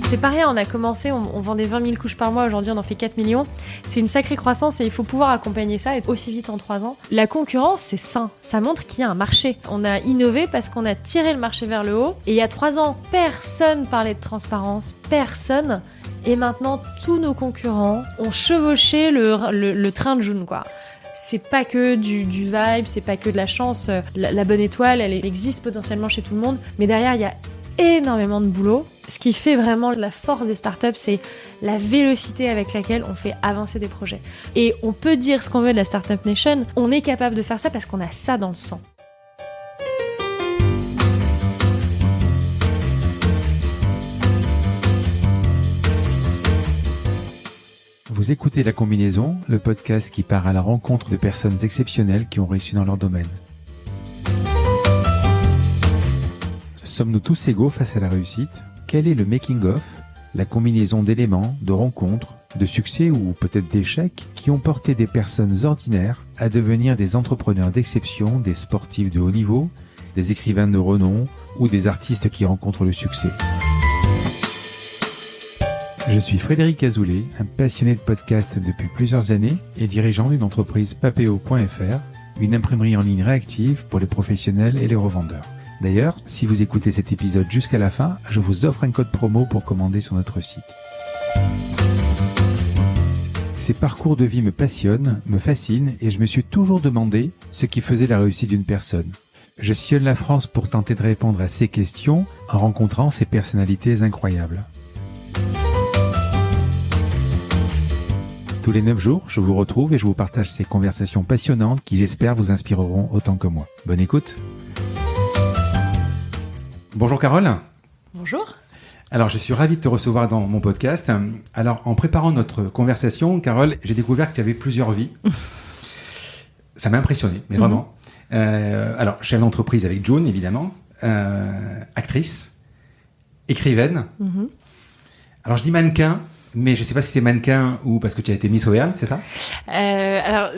C'est pas rien, on a commencé, on vendait 20 000 couches par mois, aujourd'hui on en fait 4 millions. C'est une sacrée croissance et il faut pouvoir accompagner ça et aussi vite en 3 ans. La concurrence, c'est sain, ça montre qu'il y a un marché. On a innové parce qu'on a tiré le marché vers le haut. Et il y a 3 ans, personne parlait de transparence, personne. Et maintenant, tous nos concurrents ont chevauché le train de June, quoi. C'est pas que du vibe, c'est pas que de la chance. La bonne étoile, elle existe potentiellement chez tout le monde. Mais derrière, il y a énormément de boulot. Ce qui fait vraiment la force des startups, c'est la vélocité avec laquelle on fait avancer des projets. Et on peut dire ce qu'on veut de la Startup Nation, on est capable de faire ça parce qu'on a ça dans le sang. Vous écoutez La Combinaison, le podcast qui part à la rencontre de personnes exceptionnelles qui ont réussi dans leur domaine. Sommes-nous tous égaux face à la réussite ? Quel est le making-of, la combinaison d'éléments, de rencontres, de succès ou peut-être d'échecs qui ont porté des personnes ordinaires à devenir des entrepreneurs d'exception, des sportifs de haut niveau, des écrivains de renom ou des artistes qui rencontrent le succès ? Je suis Frédéric Azoulay, un passionné de podcast depuis plusieurs années et dirigeant d'une entreprise Papéo.fr, une imprimerie en ligne réactive pour les professionnels et les revendeurs. D'ailleurs, si vous écoutez cet épisode jusqu'à la fin, je vous offre un code promo pour commander sur notre site. Ces parcours de vie me passionnent, me fascinent et je me suis toujours demandé ce qui faisait la réussite d'une personne. Je sillonne la France pour tenter de répondre à ces questions en rencontrant ces personnalités incroyables. Tous les 9 jours, je vous retrouve et je vous partage ces conversations passionnantes qui, j'espère, vous inspireront autant que moi. Bonne écoute. Bonjour Carole. Bonjour. Alors, je suis ravi de te recevoir dans mon podcast. Alors, en préparant notre conversation, Carole, j'ai découvert que tu avais plusieurs vies. Ça m'a impressionné, mais vraiment. Alors, chef d'entreprise avec June, évidemment. Actrice. Écrivaine. Alors, je dis mannequin, mais je ne sais pas si c'est mannequin ou parce que tu as été Miss Auvergne, c'est ça ? Alors,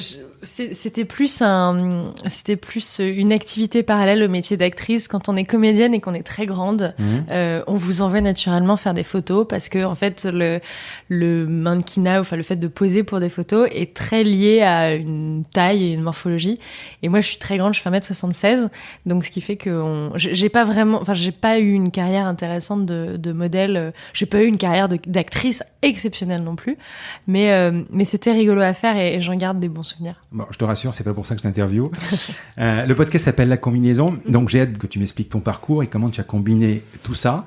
c'était plus une activité parallèle au métier d'actrice. Quand on est comédienne et qu'on est très grande, on vous envoie naturellement faire des photos parce que en fait le mannequinat, enfin le fait de poser pour des photos est très lié à une taille et une morphologie. Et moi, je suis très grande, je fais 1m76, donc ce qui fait que j'ai pas eu une carrière intéressante de modèle. J'ai pas eu une carrière d'actrice exceptionnelle non plus, mais c'était rigolo à faire et j'en garde des bons souvenirs. Bon, je te rassure, c'est pas pour ça que je t'interviewe. Le podcast s'appelle La Combinaison, donc j'ai hâte que tu m'expliques ton parcours et comment tu as combiné tout ça,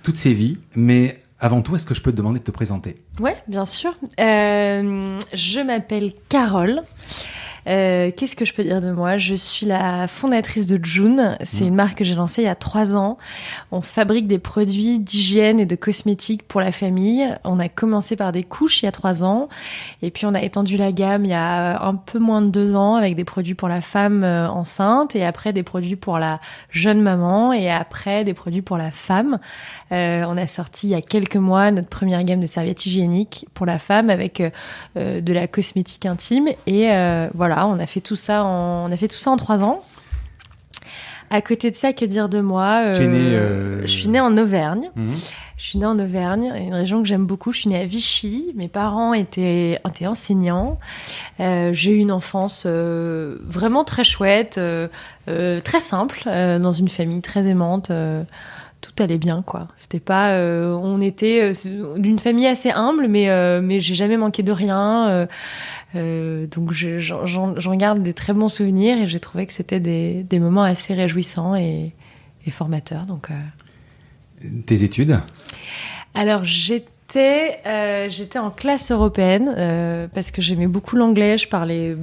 toutes ces vies. Mais avant tout, est-ce que je peux te demander de te présenter ? Ouais, bien sûr. Je m'appelle Carole. Qu'est-ce que je peux dire de moi ? Je suis la fondatrice de June. C'est une marque que j'ai lancée il y a 3 ans. On fabrique des produits d'hygiène et de cosmétiques pour la famille. On a commencé par des couches il y a 3 ans. Et puis, on a étendu la gamme il y a un peu moins de 2 ans avec des produits pour la femme enceinte et après des produits pour la jeune maman et après des produits pour la femme. On a sorti il y a quelques mois notre première gamme de serviettes hygiéniques pour la femme avec de la cosmétique intime. Et voilà, on a fait tout ça en 3 ans. À côté de ça, que dire de moi ? Je suis née en Auvergne. Je suis née en Auvergne, une région que j'aime beaucoup. Je suis née à Vichy. Mes parents étaient enseignants. J'ai eu une enfance vraiment très chouette, très simple, dans une famille très aimante. Tout allait bien, quoi. C'était pas, on était d'une famille assez humble, mais j'ai jamais manqué de rien. Donc j'en garde des très bons souvenirs et j'ai trouvé que c'était des moments assez réjouissants et formateurs. Donc. Tes études ? Alors j'étais en classe européenne parce que j'aimais beaucoup l'anglais. Je parlais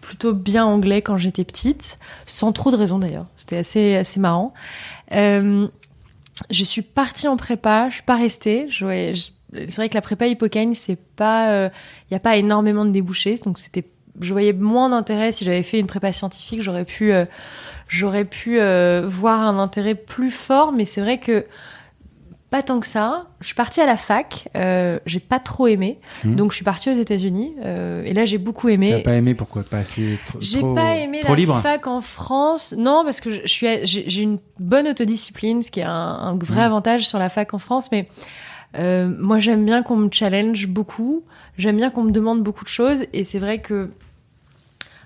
plutôt bien anglais quand j'étais petite, sans trop de raison d'ailleurs. C'était assez marrant. Je suis partie en prépa, je suis pas restée. C'est vrai que la prépa Hippocane, c'est pas, y a pas énormément de débouchés, donc je voyais moins d'intérêt. Si j'avais fait une prépa scientifique, j'aurais pu voir un intérêt plus fort, mais c'est vrai que pas tant que ça. Je suis partie à la fac, j'ai pas trop aimé, donc je suis partie aux États-Unis et là j'ai beaucoup aimé. T'as pas aimé, pourquoi ? Pas assez J'ai pas aimé la libre. fac en France. Non, parce que j'ai une bonne autodiscipline, ce qui est un vrai avantage sur la fac en France, mais Moi, j'aime bien qu'on me challenge beaucoup. J'aime bien qu'on me demande beaucoup de choses. Et c'est vrai que,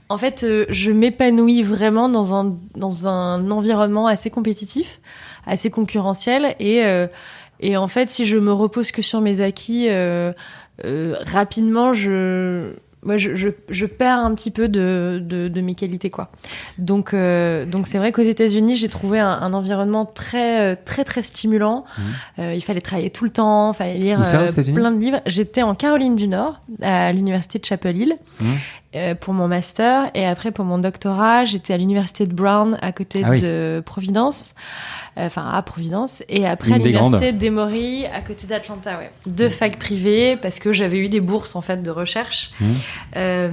en fait, je m'épanouis vraiment dans un environnement assez compétitif, assez concurrentiel. Et en fait, si je me repose que sur mes acquis, rapidement, je perds un petit peu de mes qualités, quoi. Donc c'est vrai qu'aux États-Unis, j'ai trouvé un environnement très, très, très stimulant. Il fallait travailler tout le temps, il fallait lire plein de livres. J'étais en Caroline du Nord, à l'université de Chapel Hill, pour mon master. Et après, pour mon doctorat, j'étais à l'université de Brown, à côté de Providence. À Providence, et après à l'université d'Emory à côté d'Atlanta, deux facs privées, parce que j'avais eu des bourses en fait de recherche, ce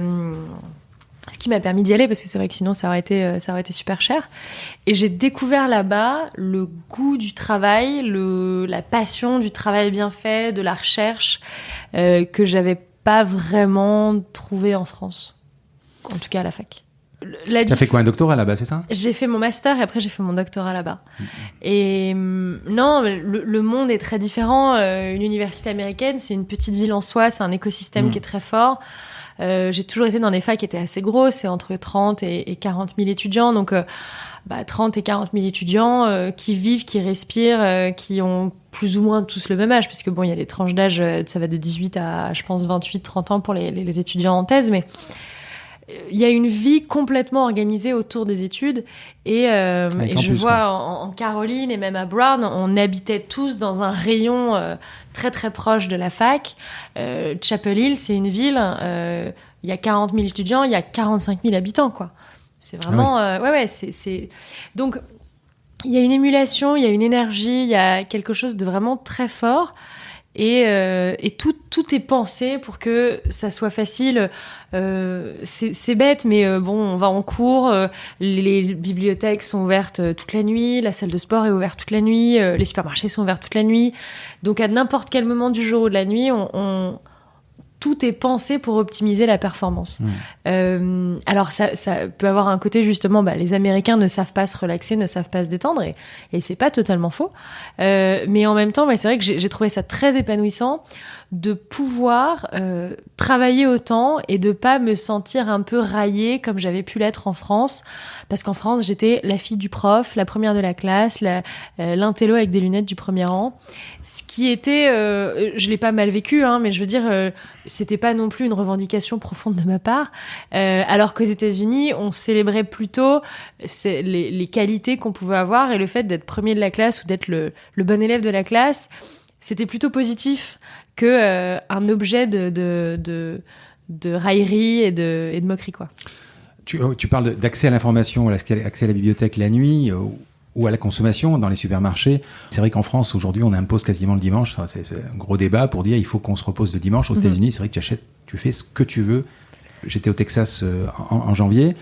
qui m'a permis d'y aller, parce que c'est vrai que sinon ça aurait été super cher. Et j'ai découvert là-bas le goût du travail, la passion du travail bien fait, de la recherche, que j'avais pas vraiment trouvé en France, en tout cas à la fac. T'as fait quoi, un doctorat là-bas, c'est ça ? J'ai fait mon master et après j'ai fait mon doctorat là-bas. Et non, le monde est très différent. Une université américaine, c'est une petite ville en soi, c'est un écosystème qui est très fort. J'ai toujours été dans des facs qui étaient assez grosses, c'est entre 30 et 40 000 étudiants. Donc 30 et 40 000 étudiants qui vivent, qui respirent, qui ont plus ou moins tous le même âge, puisque bon, il y a des tranches d'âge, ça va de 18 à, je pense, 28, 30 ans pour les étudiants en thèse, mais il y a une vie complètement organisée autour des études et je vois en Caroline et même à Brown, on habitait tous dans un rayon très très proche de la fac. Chapel Hill, c'est une ville, il y a 40 000 étudiants, il y a 45 000 habitants, quoi. C'est vraiment... c'est... Donc, il y a une émulation, il y a une énergie, il y a quelque chose de vraiment très fort. Et tout est pensé pour que ça soit facile. C'est bête, mais on va en cours, les bibliothèques sont ouvertes toute la nuit, la salle de sport est ouverte toute la nuit, les supermarchés sont ouverts toute la nuit. Donc à n'importe quel moment du jour ou de la nuit, tout est pensé pour optimiser la performance. Alors ça peut avoir un côté justement, les Américains ne savent pas se relaxer, ne savent pas se détendre, et c'est pas totalement faux. Mais en même temps, c'est vrai que j'ai trouvé ça très épanouissant de pouvoir travailler autant et de pas me sentir un peu raillée comme j'avais pu l'être en France, parce qu'en France j'étais la fille du prof, la première de la classe, l'intello avec des lunettes du premier rang, ce qui était je l'ai pas mal vécu, mais je veux dire c'était pas non plus une revendication profonde de ma part, alors qu'aux États-Unis on célébrait plutôt les qualités qu'on pouvait avoir, et le fait d'être premier de la classe ou d'être le bon élève de la classe, c'était plutôt positif que un objet de raillerie et de moquerie, quoi. Tu parles d'accès à l'information, accès à la bibliothèque la nuit ou à la consommation dans les supermarchés. C'est vrai qu'en France, aujourd'hui, on impose quasiment le dimanche. C'est un gros débat pour dire il faut qu'on se repose le dimanche. Aux États-Unis, c'est vrai que tu fais ce que tu veux. J'étais au Texas en janvier.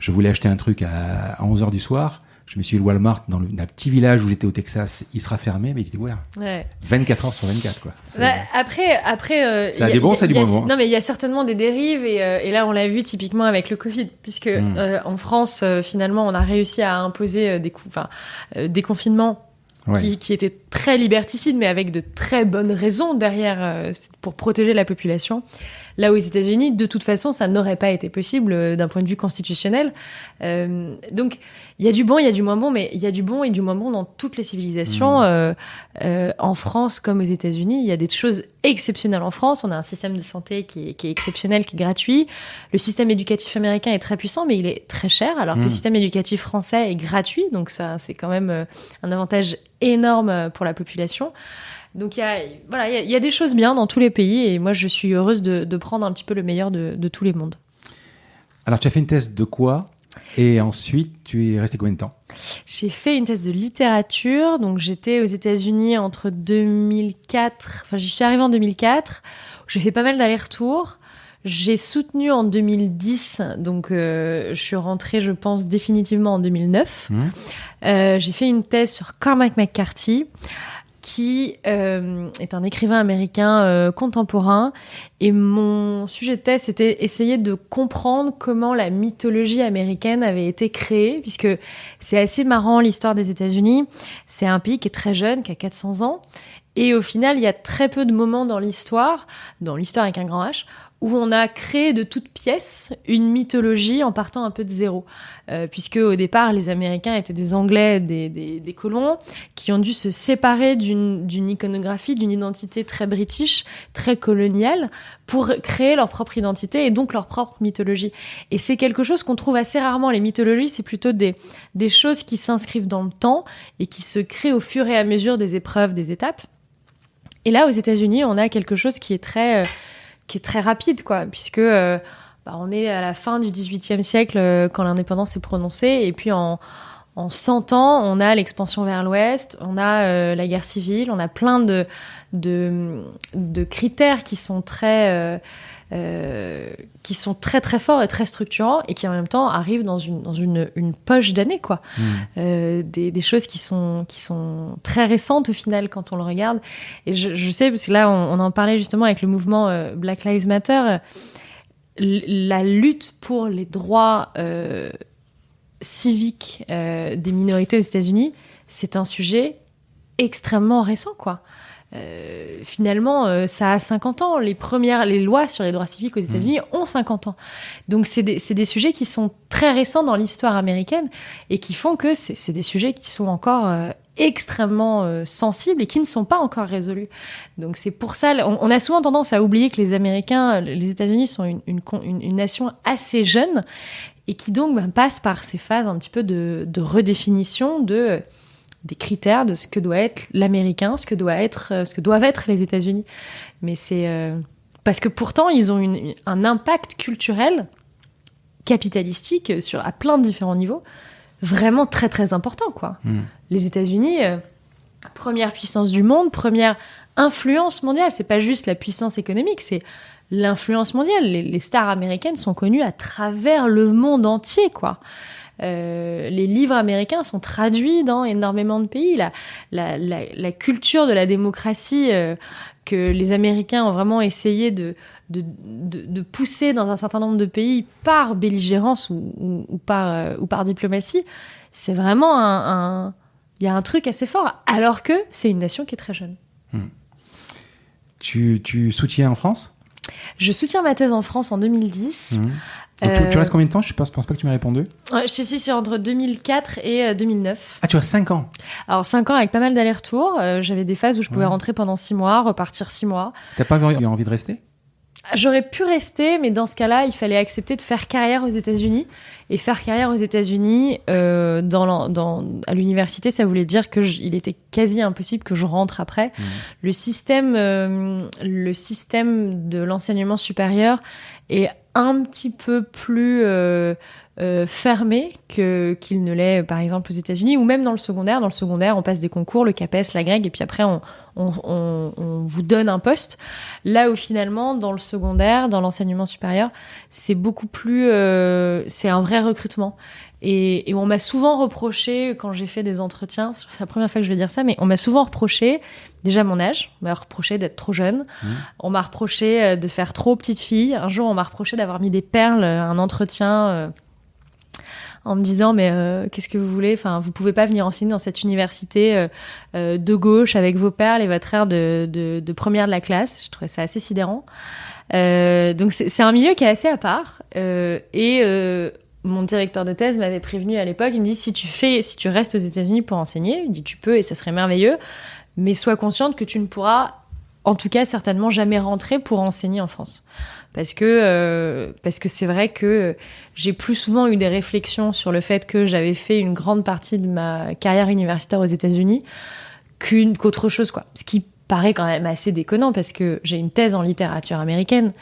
Je voulais acheter un truc à 11h du soir. Je me suis dit, le Walmart, dans un petit village où j'étais au Texas, il sera fermé, mais il était ouvert. 24 heures sur 24, quoi. Après, ça a des bons, ça a du bon. Non, mais il y a certainement des dérives, et là, on l'a vu typiquement avec le Covid, puisque en France, finalement, on a réussi à imposer des confinements qui étaient très liberticides, mais avec de très bonnes raisons derrière, pour protéger la population. Là, aux États-Unis, de toute façon, ça n'aurait pas été possible d'un point de vue constitutionnel. Donc, il y a du bon, il y a du moins bon, mais il y a du bon et du moins bon dans toutes les civilisations. En France, comme aux États-Unis, il y a des choses exceptionnelles en France. On a un système de santé qui est exceptionnel, qui est gratuit. Le système éducatif américain est très puissant, mais il est très cher, alors que le système éducatif français est gratuit. Donc ça, c'est quand même un avantage énorme pour la population. Donc il y a des choses bien dans tous les pays, et moi je suis heureuse de prendre un petit peu le meilleur de tous les mondes. Alors tu as fait une thèse de quoi ? Et ensuite, tu es resté combien de temps ? J'ai fait une thèse de littérature, donc j'étais aux États-Unis entre 2004, j'y suis arrivée en 2004, j'ai fait pas mal d'allers-retours. J'ai soutenu en 2010, donc je suis rentrée, je pense, définitivement en 2009. J'ai fait une thèse sur Cormac McCarthy, qui est un écrivain américain contemporain. Et mon sujet de thèse, c'était essayer de comprendre comment la mythologie américaine avait été créée, puisque c'est assez marrant l'histoire des États-Unis. C'est un pays qui est très jeune, qui a 400 ans. Et au final, il y a très peu de moments dans l'histoire avec un grand H, où on a créé de toutes pièces une mythologie en partant un peu de zéro. Puisque au départ, les Américains étaient des Anglais, des colons, qui ont dû se séparer d'une iconographie, d'une identité très british, très coloniale, pour créer leur propre identité et donc leur propre mythologie. Et c'est quelque chose qu'on trouve assez rarement. Les mythologies, c'est plutôt des choses qui s'inscrivent dans le temps et qui se créent au fur et à mesure des épreuves, des étapes. Et là, aux États-Unis, on a quelque chose qui est très rapide, quoi, puisque on est à la fin du XVIIIe siècle quand l'indépendance est prononcée, et puis en 100 ans, on a l'expansion vers l'Ouest, on a la guerre civile, on a plein de critères qui sont très très forts et très structurants, et qui en même temps arrivent dans une poche d'années, quoi. Des choses qui sont très récentes au final quand on le regarde. Et je sais, parce que là on en parlait justement avec le mouvement Black Lives Matter, la lutte pour les droits civiques des minorités aux États-Unis, c'est un sujet extrêmement récent, quoi. Finalement, ça a 50 ans. Les lois sur les droits civiques aux États-Unis ont 50 ans. Donc, c'est des sujets qui sont très récents dans l'histoire américaine et qui font que c'est des sujets qui sont encore extrêmement sensibles et qui ne sont pas encore résolus. Donc, c'est pour ça, on a souvent tendance à oublier que les États-Unis sont une nation assez jeune et qui donc passe par ces phases un petit peu de redéfinition des critères de ce que doit être l'américain, ce que doivent être les États-Unis. Mais c'est parce que pourtant ils ont un impact culturel, capitalistique à plein de différents niveaux, vraiment très très important, quoi. Les États-Unis, première puissance du monde, première influence mondiale. C'est pas juste la puissance économique, c'est l'influence mondiale. Les stars américaines sont connues à travers le monde entier, quoi. Les livres américains sont traduits dans énormément de pays. La culture de la démocratie que les Américains ont vraiment essayé de pousser dans un certain nombre de pays par belligérance ou par diplomatie, c'est vraiment il y a un truc assez fort, alors que c'est une nation qui est très jeune. Tu soutiens en France ? Je soutiens ma thèse en France en 2010. Donc, tu restes combien de temps ? Je pense pas que tu m'aies répondu. Je suis entre 2004 et 2009. Ah, tu as 5 ans. Alors 5 ans avec pas mal d'allers-retours. J'avais des phases où je pouvais rentrer pendant 6 mois, repartir 6 mois. T'as pas envie de rester ? J'aurais pu rester, mais dans ce cas-là, il fallait accepter de faire carrière aux États-Unis. Et faire carrière aux États-Unis, à l'université, ça voulait dire il était quasi impossible que je rentre après. Le système de l'enseignement supérieur est un petit peu plus fermé qu'il ne l'est, par exemple, aux États-Unis, ou même dans le secondaire. Dans le secondaire, on passe des concours, le CAPES, la GREG, et puis après, on vous donne un poste. Là où finalement, dans le secondaire, dans l'enseignement supérieur, c'est beaucoup plus... c'est un vrai recrutement. Et on m'a souvent reproché, quand j'ai fait des entretiens, c'est la première fois que je vais dire ça, mais on m'a souvent reproché, déjà mon âge, on m'a reproché d'être trop jeune, on m'a reproché de faire trop petite fille. Un jour, on m'a reproché d'avoir mis des perles à un entretien... en me disant qu'est-ce que vous voulez, enfin vous pouvez pas venir enseigner dans cette université de gauche avec vos perles et votre air de première de la classe. Je trouvais ça assez sidérant. Donc c'est un milieu qui est assez à part et mon directeur de thèse m'avait prévenu à l'époque. Il me dit si tu restes aux États-Unis pour enseigner, il me dit tu peux et ça serait merveilleux, mais sois consciente que tu ne pourras en tout cas certainement jamais rentrer pour enseigner en France. Parce que c'est vrai que j'ai plus souvent eu des réflexions sur le fait que j'avais fait une grande partie de ma carrière universitaire aux États-Unis qu'autre chose, quoi. Ce qui paraît quand même assez déconnant parce que j'ai une thèse en littérature américaine.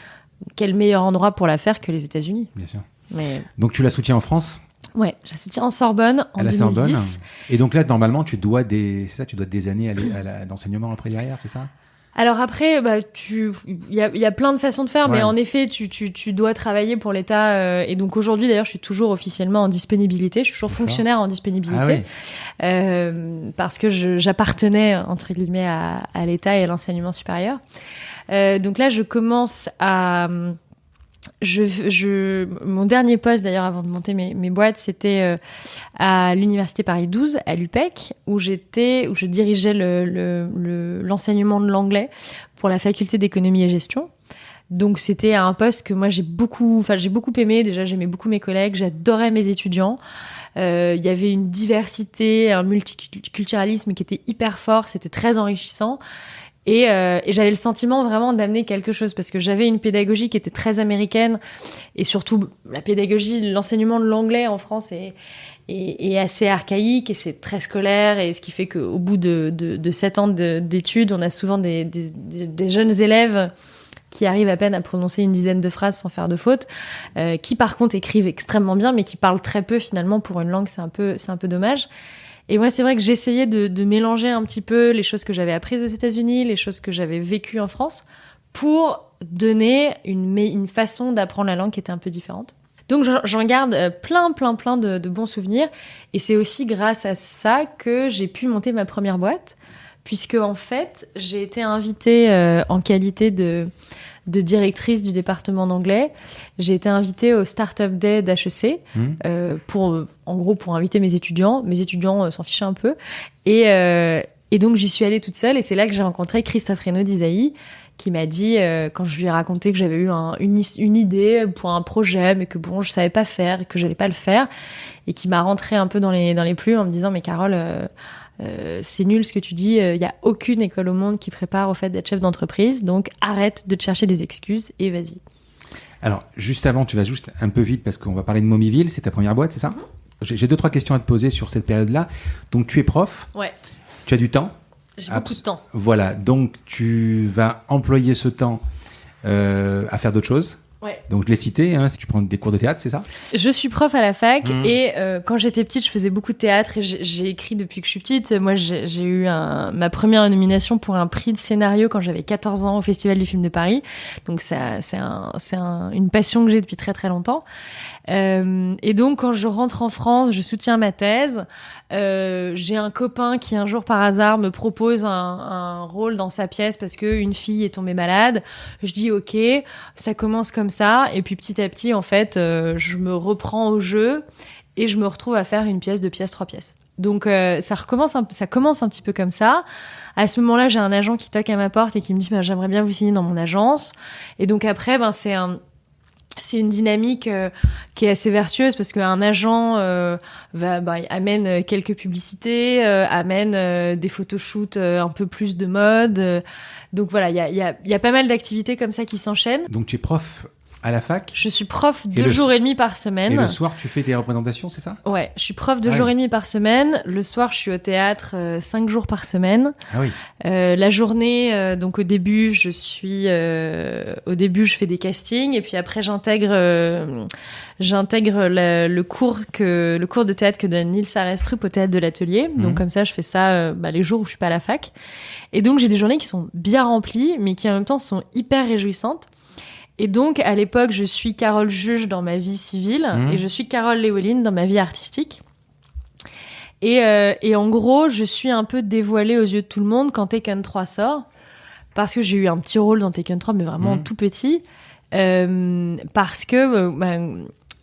Quel meilleur endroit pour la faire que les États-Unis ? Bien sûr. Mais... Donc tu la soutiens en France ? Ouais, je la soutiens en Sorbonne en 2010. Sorbonne. Et donc là, normalement, tu dois des années d'enseignement après derrière, c'est ça ? Alors après, il y a plein de façons de faire, Ouais. mais en effet, tu dois travailler pour l'État. Et donc aujourd'hui, d'ailleurs, je suis toujours officiellement en disponibilité. Je suis toujours D'accord. fonctionnaire en disponibilité. Ah oui. Parce que j'appartenais, entre guillemets, à l'État et à l'enseignement supérieur. Donc là, je commence à... mon dernier poste, d'ailleurs, avant de monter mes boîtes, c'était à l'Université Paris 12, à l'UPEC, où je dirigeais l'enseignement de l'anglais pour la faculté d'économie et gestion. Donc c'était un poste que moi j'ai beaucoup aimé. Déjà, j'aimais beaucoup mes collègues, j'adorais mes étudiants. Il y avait une diversité, un multiculturalisme qui était hyper fort, c'était très enrichissant. Et j'avais le sentiment vraiment d'amener quelque chose parce que j'avais une pédagogie qui était très américaine et surtout la pédagogie, l'enseignement de l'anglais en France est assez archaïque et c'est très scolaire et ce qui fait qu'au bout de 7 ans d'études, on a souvent des jeunes élèves qui arrivent à peine à prononcer une dizaine de phrases sans faire de fautes, qui par contre écrivent extrêmement bien mais qui parlent très peu finalement pour une langue, c'est un peu dommage. Et moi, c'est vrai que j'essayais de mélanger un petit peu les choses que j'avais apprises aux États-Unis, les choses que j'avais vécues en France, pour donner une façon d'apprendre la langue qui était un peu différente. Donc, j'en garde plein de bons souvenirs. Et c'est aussi grâce à ça que j'ai pu monter ma première boîte, puisque en fait, j'ai été invitée en qualité de directrice du département d'anglais. J'ai été invitée au Startup Day d'HEC pour inviter mes étudiants. Mes étudiants s'en fichaient un peu. Et donc, j'y suis allée toute seule et c'est là que j'ai rencontré Christophe Reynaud d'Isaïe qui m'a dit, quand je lui ai raconté que j'avais eu une idée pour un projet, mais que bon, je savais pas faire et que j'allais pas le faire, et qui m'a rentré un peu dans les plumes en me disant, mais Carole, c'est nul ce que tu dis, il y a aucune école au monde qui prépare au fait d'être chef d'entreprise, donc arrête de te chercher des excuses et vas-y. Alors, juste avant, tu vas juste un peu vite parce qu'on va parler de Momiville, c'est ta première boîte, c'est ça? J'ai 2-3 questions à te poser sur cette période-là. Donc, tu es prof. Ouais. Tu as du temps. J'ai beaucoup de temps. Voilà, donc tu vas employer ce temps à faire d'autres choses. Ouais. Donc je l'ai cité, si tu prends des cours de théâtre, c'est ça? Je suis prof à la fac et quand j'étais petite, je faisais beaucoup de théâtre et j'ai écrit depuis que je suis petite. Moi, j'ai eu ma première nomination pour un prix de scénario quand j'avais 14 ans au Festival du film de Paris. Donc c'est une passion que j'ai depuis très très longtemps. Et donc quand je rentre en France, je soutiens ma thèse. J'ai un copain qui un jour par hasard me propose un rôle dans sa pièce parce que une fille est tombée malade. Je dis ok, ça commence comme ça et puis petit à petit en fait, je me reprends au jeu et je me retrouve à faire une pièce, 2 pièces, 3 pièces. Donc ça commence un petit peu comme ça. À ce moment-là, j'ai un agent qui toque à ma porte et qui me dit j'aimerais bien vous signer dans mon agence. Et donc après c'est une dynamique qui est assez vertueuse parce qu'un agent amène quelques publicités, amène des photoshoots un peu plus de mode. Donc voilà, il y a pas mal d'activités comme ça qui s'enchaînent. Donc tu es prof à la fac? Je suis prof 2 jours et demi par semaine. Et le soir, tu fais des représentations, c'est ça? Ouais, je suis prof 2 jours et demi par semaine. Le soir, je suis au théâtre 5 jours par semaine. Ah oui. La journée, donc au début, je fais des castings et puis après, j'intègre le cours de théâtre que donne Nils Arestrup au théâtre de l'Atelier. Donc comme ça, je fais ça les jours où je suis pas à la fac. Et donc j'ai des journées qui sont bien remplies, mais qui en même temps sont hyper réjouissantes. Et donc, à l'époque, je suis Carole Juge dans ma vie civile et je suis Carole Léoline dans ma vie artistique. Et en gros, je suis un peu dévoilée aux yeux de tout le monde quand Taken 3 sort. Parce que j'ai eu un petit rôle dans Taken 3, mais vraiment tout petit. Parce que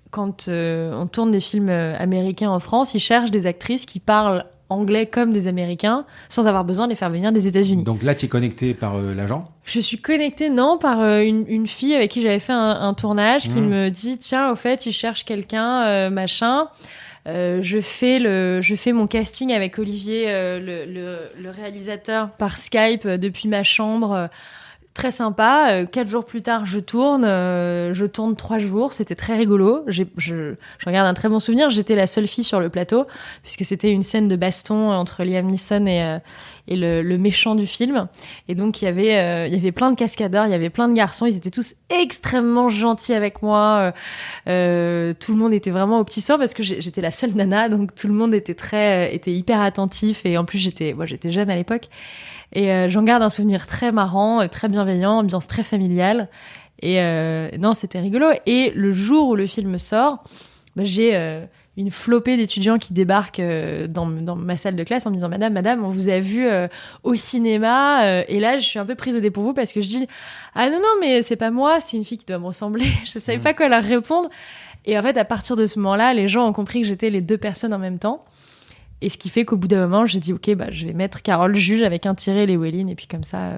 quand on tourne des films américains en France, ils cherchent des actrices qui parlent anglais comme des Américains, sans avoir besoin de les faire venir des États-Unis. Donc là, tu es connectée par l'agent? Je suis connectée, non, par une fille avec qui j'avais fait un tournage qui me dit, tiens, au fait, il cherche quelqu'un, machin. Je fais mon casting avec Olivier, le réalisateur, par Skype depuis ma chambre. Très sympa. 4 jours plus tard, je tourne 3 jours. C'était très rigolo. Je regarde un très bon souvenir. J'étais la seule fille sur le plateau puisque c'était une scène de baston entre Liam Neeson et le méchant du film. Et donc il y avait plein de cascadeurs, il y avait plein de garçons. Ils étaient tous extrêmement gentils avec moi. Tout le monde était vraiment au petit soir parce que j'étais la seule nana, donc tout le monde était hyper attentif. Et en plus j'étais jeune à l'époque. Et j'en garde un souvenir très marrant, très bienveillant, ambiance très familiale. Et non, c'était rigolo. Et le jour où le film sort, j'ai une flopée d'étudiants qui débarquent dans ma salle de classe en me disant Madame, on vous a vu au cinéma. Et là, je suis un peu prise au dépourvu parce que je dis ah non, mais c'est pas moi, c'est une fille qui doit me ressembler. Je savais pas quoi leur répondre. Et en fait, à partir de ce moment-là, les gens ont compris que j'étais les deux personnes en même temps. Et ce qui fait qu'au bout d'un moment, j'ai dit, OK, je vais mettre Carole juge avec un tiret Llewellyn. Et puis comme ça,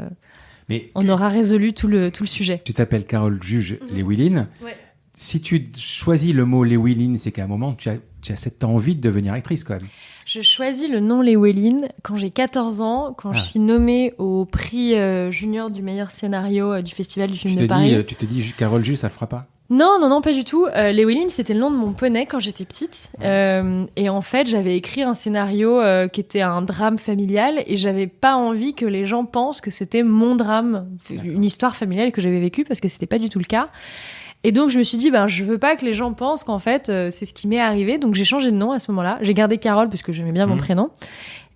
on aura résolu tout le sujet. Tu t'appelles Carole juge Llewellyn. Ouais. Si tu choisis le mot Llewellyn, c'est qu'à un moment, tu as cette envie de devenir actrice quand même. Je choisis le nom Llewellyn quand j'ai 14 ans, quand je suis nommée au prix junior du meilleur scénario du Festival du film de Paris. Tu te dis, Carole juge, ça le fera pas? Non, pas du tout. Llewellyn, c'était le nom de mon poney quand j'étais petite. Et en fait, j'avais écrit un scénario qui était un drame familial et j'avais pas envie que les gens pensent que c'était mon drame, une histoire familiale que j'avais vécue parce que c'était pas du tout le cas. Et donc, je me suis dit, je veux pas que les gens pensent qu'en fait, c'est ce qui m'est arrivé. Donc, j'ai changé de nom à ce moment-là. J'ai gardé Carole parce que j'aimais bien mon prénom.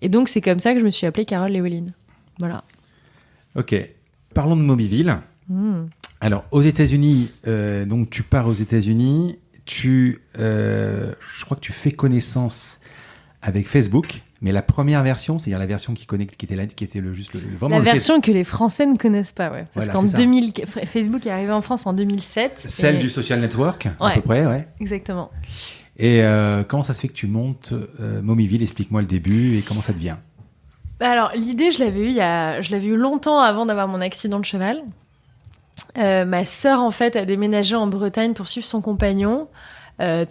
Et donc, c'est comme ça que je me suis appelée Carole Llewellyn. Voilà. Ok. Parlons de Mobyville. Alors, aux États-Unis, donc tu pars aux États-Unis, je crois que tu fais connaissance avec Facebook, mais la première version, c'est-à-dire la version qui était vraiment la version que les Français ne connaissent pas, ouais. Parce qu'en 2000, Facebook est arrivé en France en 2007. Celle du social network, à peu près, ouais. Exactement. Et comment ça se fait que tu montes Mobyville? Explique-moi le début et comment ça devient. Alors, l'idée, je l'avais eu longtemps avant d'avoir mon accident de cheval. Ma sœur, en fait, a déménagé en Bretagne pour suivre son compagnon,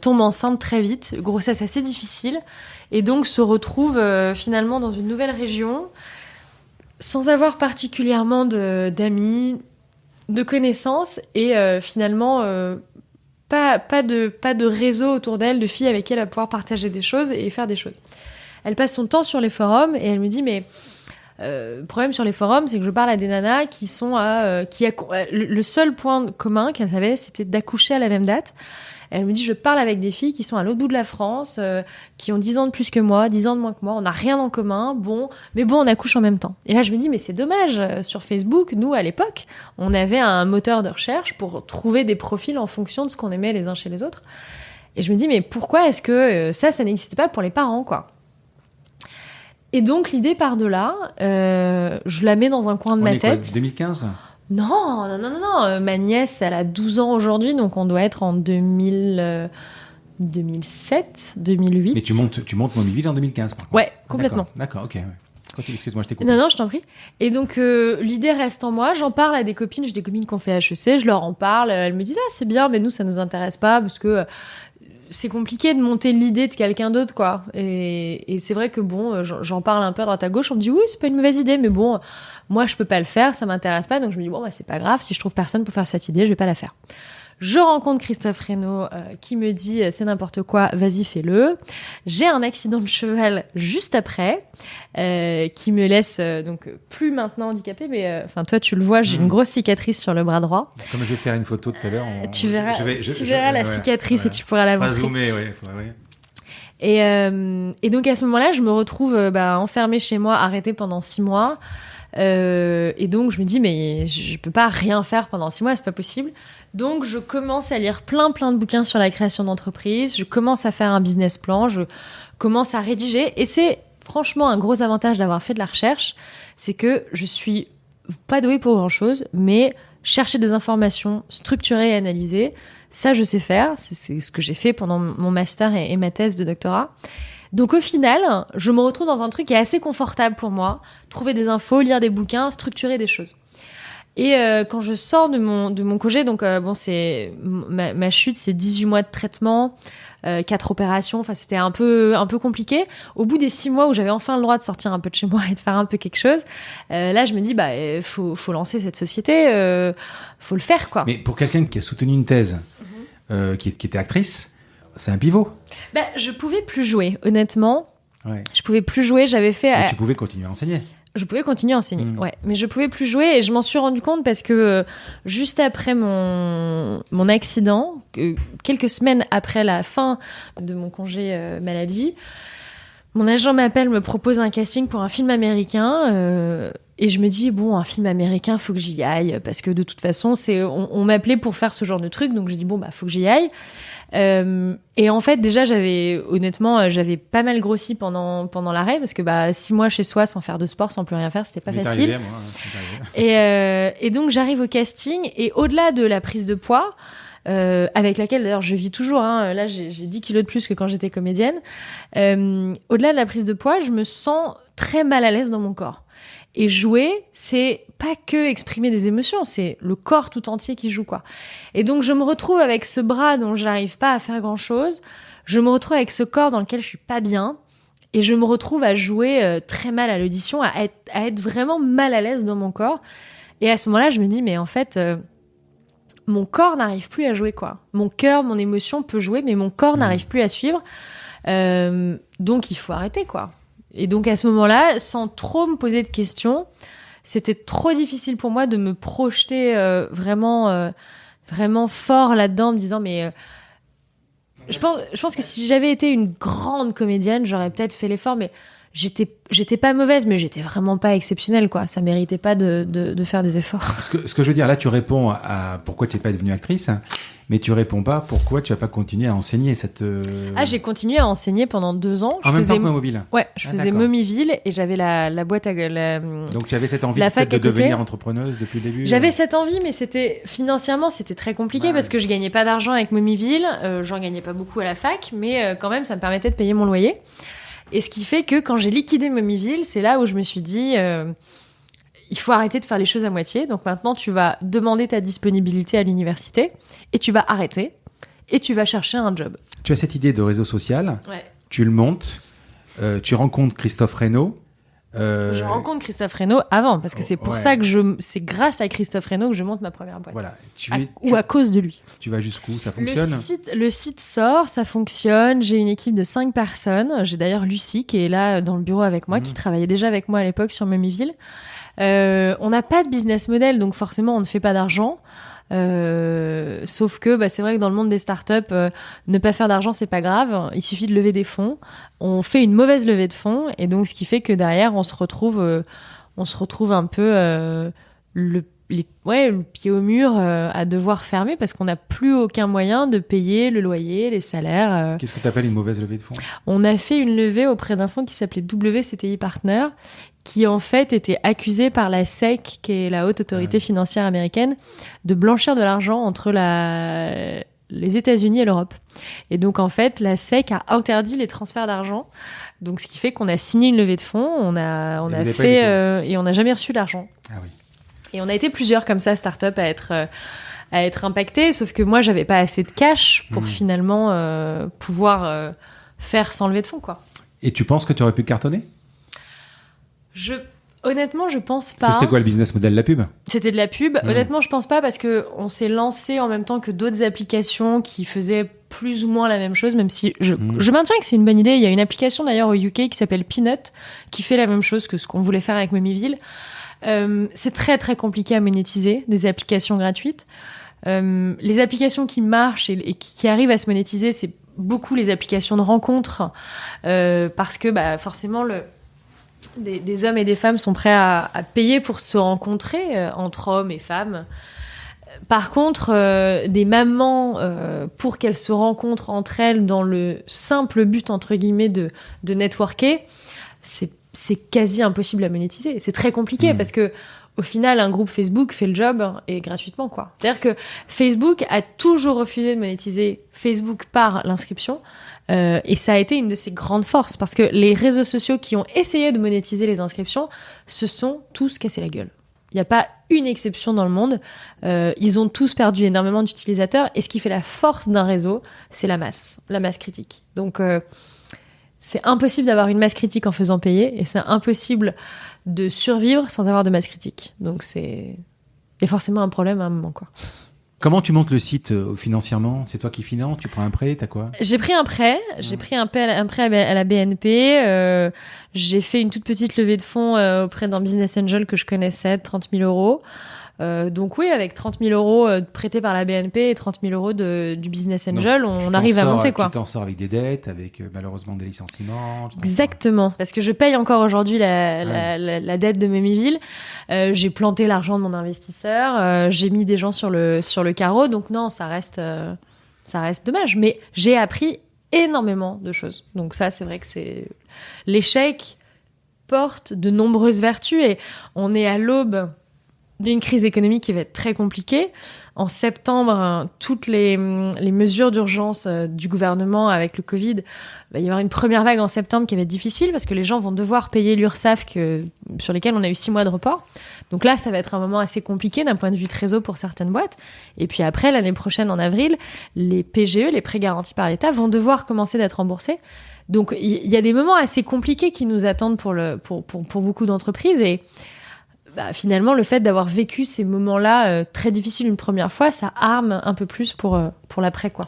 tombe enceinte très vite, grossesse assez difficile, et donc se retrouve finalement dans une nouvelle région, sans avoir particulièrement d'amis, de connaissances, et finalement pas de réseau autour d'elle, de filles avec qui elle va pouvoir partager des choses et faire des choses. Elle passe son temps sur les forums, et elle me dit, mais... le problème sur les forums, c'est que je parle à des nanas qui sont le seul point commun qu'elles avaient, c'était d'accoucher à la même date. Elle me dit, je parle avec des filles qui sont à l'autre bout de la France, qui ont 10 ans de plus que moi, 10 ans de moins que moi, on n'a rien en commun, mais on accouche en même temps. Et là, je me dis, mais c'est dommage, sur Facebook, nous, à l'époque, on avait un moteur de recherche pour trouver des profils en fonction de ce qu'on aimait les uns chez les autres. Et je me dis, mais pourquoi est-ce que ça n'existe pas pour les parents, quoi? Et donc, l'idée part de là. Je la mets dans un coin de ma tête. Quoi, 2015 ? Non. Ma nièce, elle a 12 ans aujourd'hui, donc on doit être en 2007, 2008. Mais tu montes Mobyville en 2015, par contre. Ouais, complètement. D'accord, ok. Ouais. Continue, excuse-moi, je t'ai coupé. Non, je t'en prie. Et donc, l'idée reste en moi. J'en parle à des copines. J'ai des copines qui ont fait HEC. Je leur en parle. Elles me disent, c'est bien, mais nous, ça nous intéresse pas parce que... c'est compliqué de monter l'idée de quelqu'un d'autre, quoi. Et c'est vrai que j'en parle un peu à droite à gauche. On me dit oui, c'est pas une mauvaise idée, mais moi je peux pas le faire, ça m'intéresse pas. Donc je me dis c'est pas grave. Si je trouve personne pour faire cette idée, je vais pas la faire. Je rencontre Christophe Reynaud qui me dit c'est n'importe quoi, vas-y fais-le. J'ai un accident de cheval juste après qui me laisse donc plus maintenant handicapée, mais toi tu le vois, j'ai une grosse cicatrice sur le bras droit. Comme je vais faire une photo tout à l'heure, tu verras la cicatrice et tu pourras la montrer. Pas zoomer, ouais. Et donc à ce moment-là, je me retrouve enfermée chez moi, arrêtée pendant 6 mois. Et donc je me dis mais je peux pas rien faire pendant 6 mois, c'est pas possible. Donc je commence à lire plein de bouquins sur la création d'entreprise, je commence à faire un business plan, je commence à rédiger, et c'est franchement un gros avantage d'avoir fait de la recherche, c'est que je suis pas douée pour grand chose, mais chercher des informations, structurer et analyser, ça je sais faire, c'est ce que j'ai fait pendant mon master et ma thèse de doctorat. Donc au final, je me retrouve dans un truc qui est assez confortable pour moi, trouver des infos, lire des bouquins, structurer des choses. Et quand je sors de mon congé, donc c'est ma chute, c'est 18 mois de traitement, 4 opérations, enfin c'était un peu compliqué. Au bout des 6 mois où j'avais enfin le droit de sortir un peu de chez moi et de faire un peu quelque chose, là je me dis faut lancer cette société, faut le faire, quoi. Mais pour quelqu'un qui a soutenu une thèse, qui était actrice, c'est un pivot. Je pouvais plus jouer, honnêtement. Ouais. Je pouvais plus jouer, j'avais fait... Mais tu pouvais continuer à enseigner. Je pouvais continuer à enseigner, ouais. Mais je pouvais plus jouer et je m'en suis rendu compte parce que juste après mon accident, quelques semaines après la fin de mon congé maladie, mon agent m'appelle, me propose un casting pour un film américain Et je me dis, bon, un film américain, faut que j'y aille, parce que de toute façon, on m'appelait pour faire ce genre de truc, donc j'ai dit, bon, bah, faut que j'y aille. Et en fait, déjà, j'avais pas mal grossi pendant l'arrêt, parce que 6 mois chez soi, sans faire de sport, sans plus rien faire, c'était pas facile. Arrivé, moi, et donc, j'arrive au casting, et au-delà de la prise de poids, avec laquelle d'ailleurs je vis toujours, hein, là j'ai 10 kilos de plus que quand j'étais comédienne, au-delà de la prise de poids, je me sens très mal à l'aise dans mon corps. Et jouer, c'est pas que exprimer des émotions, c'est le corps tout entier qui joue, quoi. Et donc je me retrouve avec ce bras dont j'arrive pas à faire grand-chose, je me retrouve avec ce corps dans lequel je suis pas bien, et je me retrouve à jouer très mal à l'audition, à être vraiment mal à l'aise dans mon corps. Et à ce moment-là, je me dis, mais en fait... mon corps n'arrive plus à jouer, quoi. Mon cœur, mon émotion peut jouer, mais mon corps n'arrive plus à suivre. Donc, il faut arrêter, quoi. Et donc, à ce moment-là, sans trop me poser de questions, c'était trop difficile pour moi de me projeter vraiment fort là-dedans, en me disant, mais... je pense que si j'avais été une grande comédienne, j'aurais peut-être fait l'effort, mais... J'étais pas mauvaise, mais j'étais vraiment pas exceptionnelle, quoi. Ça méritait pas de faire des efforts. Ce que je veux dire, là, tu réponds à pourquoi tu n'es pas devenue actrice, hein, mais tu réponds pas pourquoi tu vas pas continuer à enseigner cette... j'ai continué à enseigner pendant 2 ans. En même temps que Momoville. Ouais, je faisais Momoville et j'avais la boîte à... Donc tu avais cette envie peut-être de devenir entrepreneuse depuis le début. J'avais cette envie, mais financièrement, c'était très compliqué parce que je gagnais pas d'argent avec Momoville. J'en gagnais pas beaucoup à la fac, mais quand même, ça me permettait de payer mon loyer. Et ce qui fait que quand j'ai liquidé Momoville, c'est là où je me suis dit, il faut arrêter de faire les choses à moitié. Donc maintenant, tu vas demander ta disponibilité à l'université et tu vas arrêter et tu vas chercher un job. Tu as cette idée de réseau social, tu le montes, tu rencontres Christophe Reynaud. Je rencontre Christophe Reynaud avant, parce que c'est pour ça que c'est grâce à Christophe Reynaud que je monte ma première boîte. Voilà. Ou à cause de lui. Tu vas jusqu'où? Ça fonctionne? Le site sort, ça fonctionne. J'ai une équipe de 5 personnes. J'ai d'ailleurs Lucie qui est là dans le bureau avec moi, qui travaillait déjà avec moi à l'époque sur Momoville. On n'a pas de business model, donc forcément on ne fait pas d'argent. Sauf que c'est vrai que dans le monde des startups, ne pas faire d'argent, c'est pas grave. Il suffit de lever des fonds. On fait une mauvaise levée de fonds, et donc ce qui fait que derrière, on se retrouve un peu le pied au mur à devoir fermer parce qu'on n'a plus aucun moyen de payer le loyer, les salaires. Qu'est-ce que tu appelles une mauvaise levée de fonds? On a fait une levée auprès d'un fonds qui s'appelait WCTI Partners, qui en fait était accusé par la SEC, qui est la haute autorité financière américaine, de blanchir de l'argent entre les États-Unis et l'Europe. Et donc en fait, la SEC a interdit les transferts d'argent. Donc ce qui fait qu'on a signé une levée de fonds, on a fait et on n'a jamais reçu l'argent. Ah oui. Et on a été plusieurs comme ça, start-up, à être impactés, sauf que moi j'avais pas assez de cash pour finalement pouvoir faire sans levée de fonds, quoi. Et tu penses que tu aurais pu cartonner? Honnêtement, je pense pas. C'était quoi le business model, la pub? C'était de la pub. Honnêtement, je pense pas, parce que on s'est lancé en même temps que d'autres applications qui faisaient plus ou moins la même chose, même si je maintiens que c'est une bonne idée. Il y a une application d'ailleurs au UK qui s'appelle Peanut, qui fait la même chose que ce qu'on voulait faire avec Momoville. C'est très très compliqué à monétiser des applications gratuites. Les applications qui marchent et qui arrivent à se monétiser, c'est beaucoup les applications de rencontres, parce que forcément des hommes et des femmes sont prêts à payer pour se rencontrer entre hommes et femmes. Par contre, des mamans, pour qu'elles se rencontrent entre elles dans le simple but, entre guillemets, de networker, c'est quasi impossible à monétiser. C'est très compliqué parce que, au final, un groupe Facebook fait le job et gratuitement, quoi. C'est-à-dire que Facebook a toujours refusé de monétiser Facebook par l'inscription. Et ça a été une de ses grandes forces, parce que les réseaux sociaux qui ont essayé de monétiser les inscriptions se sont tous cassés la gueule. Il n'y a pas une exception dans le monde. Ils ont tous perdu énormément d'utilisateurs, et ce qui fait la force d'un réseau, c'est la masse critique. Donc c'est impossible d'avoir une masse critique en faisant payer, et c'est impossible de survivre sans avoir de masse critique. Donc il y a forcément un problème à un moment, quoi. Comment tu montes le site financièrement? C'est toi qui finances? Tu prends un prêt? T'as quoi? J'ai pris un prêt. J'ai pris un prêt à la BNP. J'ai fait une toute petite levée de fonds auprès d'un business angel que je connaissais, de 30 000 euros. Donc oui, avec 30 000 euros prêtés par la BNP et 30 000 euros du Business Angel, on arrive à monter, quoi. Tu t'en sors avec des dettes, avec malheureusement des licenciements. Exactement, parce que je paye encore aujourd'hui la dette de Momiville. J'ai planté l'argent de mon investisseur, j'ai mis des gens sur le carreau, donc non, ça reste dommage. Mais j'ai appris énormément de choses. Donc ça, c'est vrai que l'échec porte de nombreuses vertus et on est à l'aube d'une crise économique qui va être très compliquée. En septembre, toutes les mesures d'urgence du gouvernement avec le Covid, il va y avoir une première vague en septembre qui va être difficile parce que les gens vont devoir payer l'URSSAF sur lesquels on a eu 6 mois de report. Donc là, ça va être un moment assez compliqué d'un point de vue trésor pour certaines boîtes. Et puis après, l'année prochaine, en avril, les PGE, les prêts garantis par l'État, vont devoir commencer d'être remboursés. Donc il y a des moments assez compliqués qui nous attendent pour beaucoup d'entreprises et finalement, le fait d'avoir vécu ces moments-là très difficiles une première fois, ça arme un peu plus pour l'après, quoi.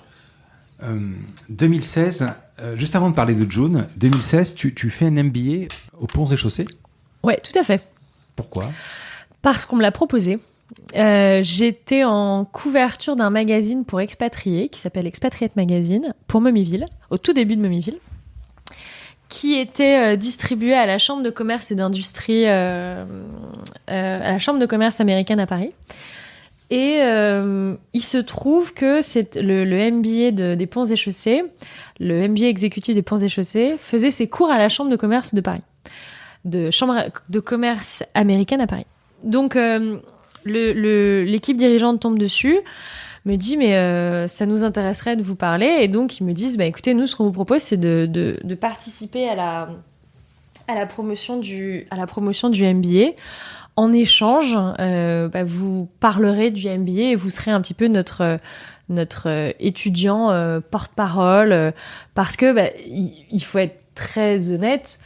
2016, juste avant de parler de June, 2016, tu fais un MBA aux Ponts et Chaussées. Ouais, tout à fait. Pourquoi ? Parce qu'on me l'a proposé. J'étais en couverture d'un magazine pour expatriés qui s'appelle Expatriate Magazine pour Momiville, au tout début de Momiville, qui était distribué à la Chambre de commerce et d'industrie, à la Chambre de commerce américaine à Paris. Et il se trouve que c'est le MBA des Ponts et Chaussées, le MBA exécutif des Ponts et Chaussées, faisait ses cours à la Chambre de commerce de Paris, de Chambre de commerce américaine à Paris. Donc l'équipe dirigeante tombe dessus, me dit mais ça nous intéresserait de vous parler, et donc ils me disent écoutez, nous ce qu'on vous propose c'est de participer à la promotion du MBA. En échange, vous parlerez du MBA et vous serez un petit peu notre étudiant porte-parole, parce que il faut être très honnête,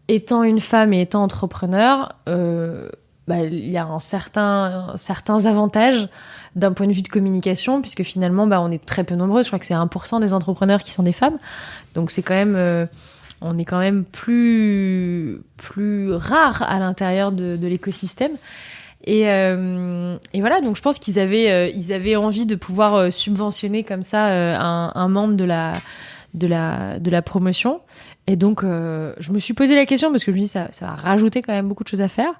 étant une femme et étant entrepreneur, il y a certains avantages d'un point de vue de communication, puisque finalement on est très peu nombreux. Je crois que c'est 1% des entrepreneurs qui sont des femmes, donc c'est quand même on est quand même plus rare à l'intérieur de l'écosystème. Et voilà, donc je pense qu'ils avaient envie de pouvoir subventionner comme ça un membre de la promotion. Et donc je me suis posé la question, parce que je me dis ça va rajouter quand même beaucoup de choses à faire.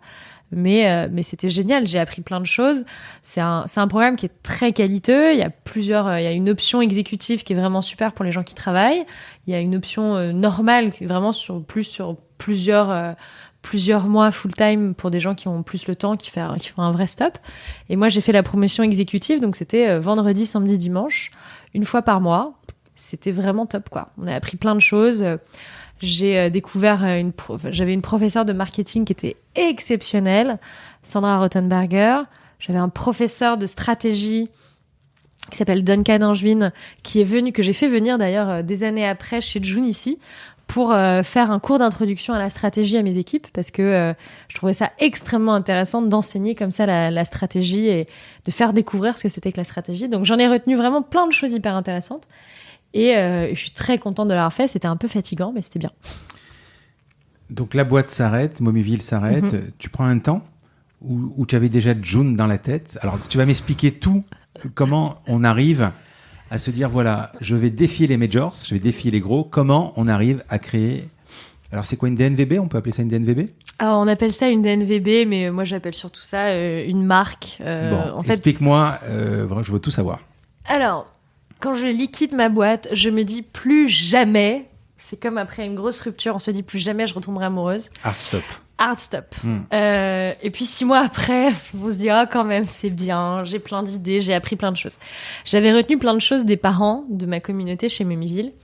Mais c'était génial, j'ai appris plein de choses. C'est un programme qui est très qualiteux. Il y a une option exécutive qui est vraiment super pour les gens qui travaillent. Il y a une option normale qui est vraiment sur plusieurs mois full time pour des gens qui ont plus le temps, qui font un vrai stop. Et moi, j'ai fait la promotion exécutive, donc c'était vendredi, samedi, dimanche, une fois par mois. C'était vraiment top, quoi. On a appris plein de choses. J'ai découvert j'avais une professeure de marketing qui était exceptionnelle, Sandra Rothenberger. J'avais un professeur de stratégie qui s'appelle Duncan Angevin, que j'ai fait venir d'ailleurs des années après chez June ici, pour faire un cours d'introduction à la stratégie à mes équipes, parce que je trouvais ça extrêmement intéressant d'enseigner comme ça la stratégie et de faire découvrir ce que c'était que la stratégie. Donc j'en ai retenu vraiment plein de choses hyper intéressantes. Et je suis très contente de l'avoir fait. C'était un peu fatigant, mais c'était bien. Donc la boîte s'arrête, Momiville s'arrête. Mm-hmm. Tu prends un temps où tu avais déjà June dans la tête. Alors tu vas m'expliquer tout, comment on arrive à se dire voilà, je vais défier les majors, je vais défier les gros. Comment on arrive à créer... Alors c'est quoi, une DNVB? On peut appeler ça une DNVB? Alors on appelle ça une DNVB, mais moi j'appelle surtout ça une marque. En fait, explique-moi, je veux tout savoir. Alors... Quand je liquide ma boîte, je me dis plus jamais, c'est comme après une grosse rupture, on se dit plus jamais je retomberai amoureuse. Hard stop. Et puis 6 mois après, on se dit quand même c'est bien, j'ai plein d'idées, j'ai appris plein de choses. J'avais retenu plein de choses des parents de ma communauté chez Momiville.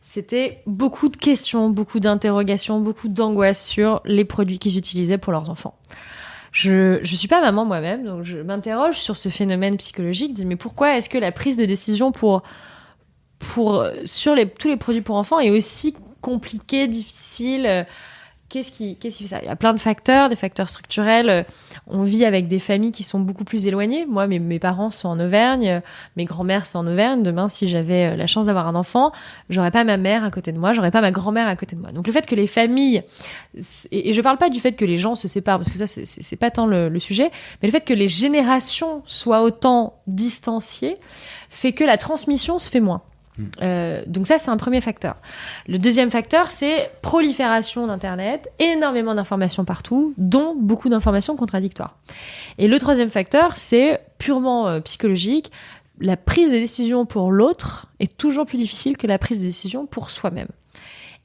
C'était beaucoup de questions, beaucoup d'interrogations, beaucoup d'angoisse sur les produits qu'ils utilisaient pour leurs enfants. Je suis pas maman moi-même, donc je m'interroge sur ce phénomène psychologique. Je dis mais pourquoi est-ce que la prise de décision sur tous les produits pour enfants est aussi compliquée, difficile, qu'est-ce qui fait ça ? Il y a plein de facteurs, des facteurs structurels. On vit avec des familles qui sont beaucoup plus éloignées. Moi, mes parents sont en Auvergne, mes grands-mères sont en Auvergne. Demain, si j'avais la chance d'avoir un enfant, j'aurais pas ma mère à côté de moi, j'aurais pas ma grand-mère à côté de moi. Donc le fait que les familles, et je parle pas du fait que les gens se séparent, parce que ça c'est pas tant le sujet, mais le fait que les générations soient autant distanciées fait que la transmission se fait moins. Donc ça, c'est un premier facteur. Le deuxième facteur, c'est prolifération d'Internet, énormément d'informations partout, dont beaucoup d'informations contradictoires. Et le troisième facteur, c'est purement psychologique. La prise de décision pour l'autre est toujours plus difficile que la prise de décision pour soi-même.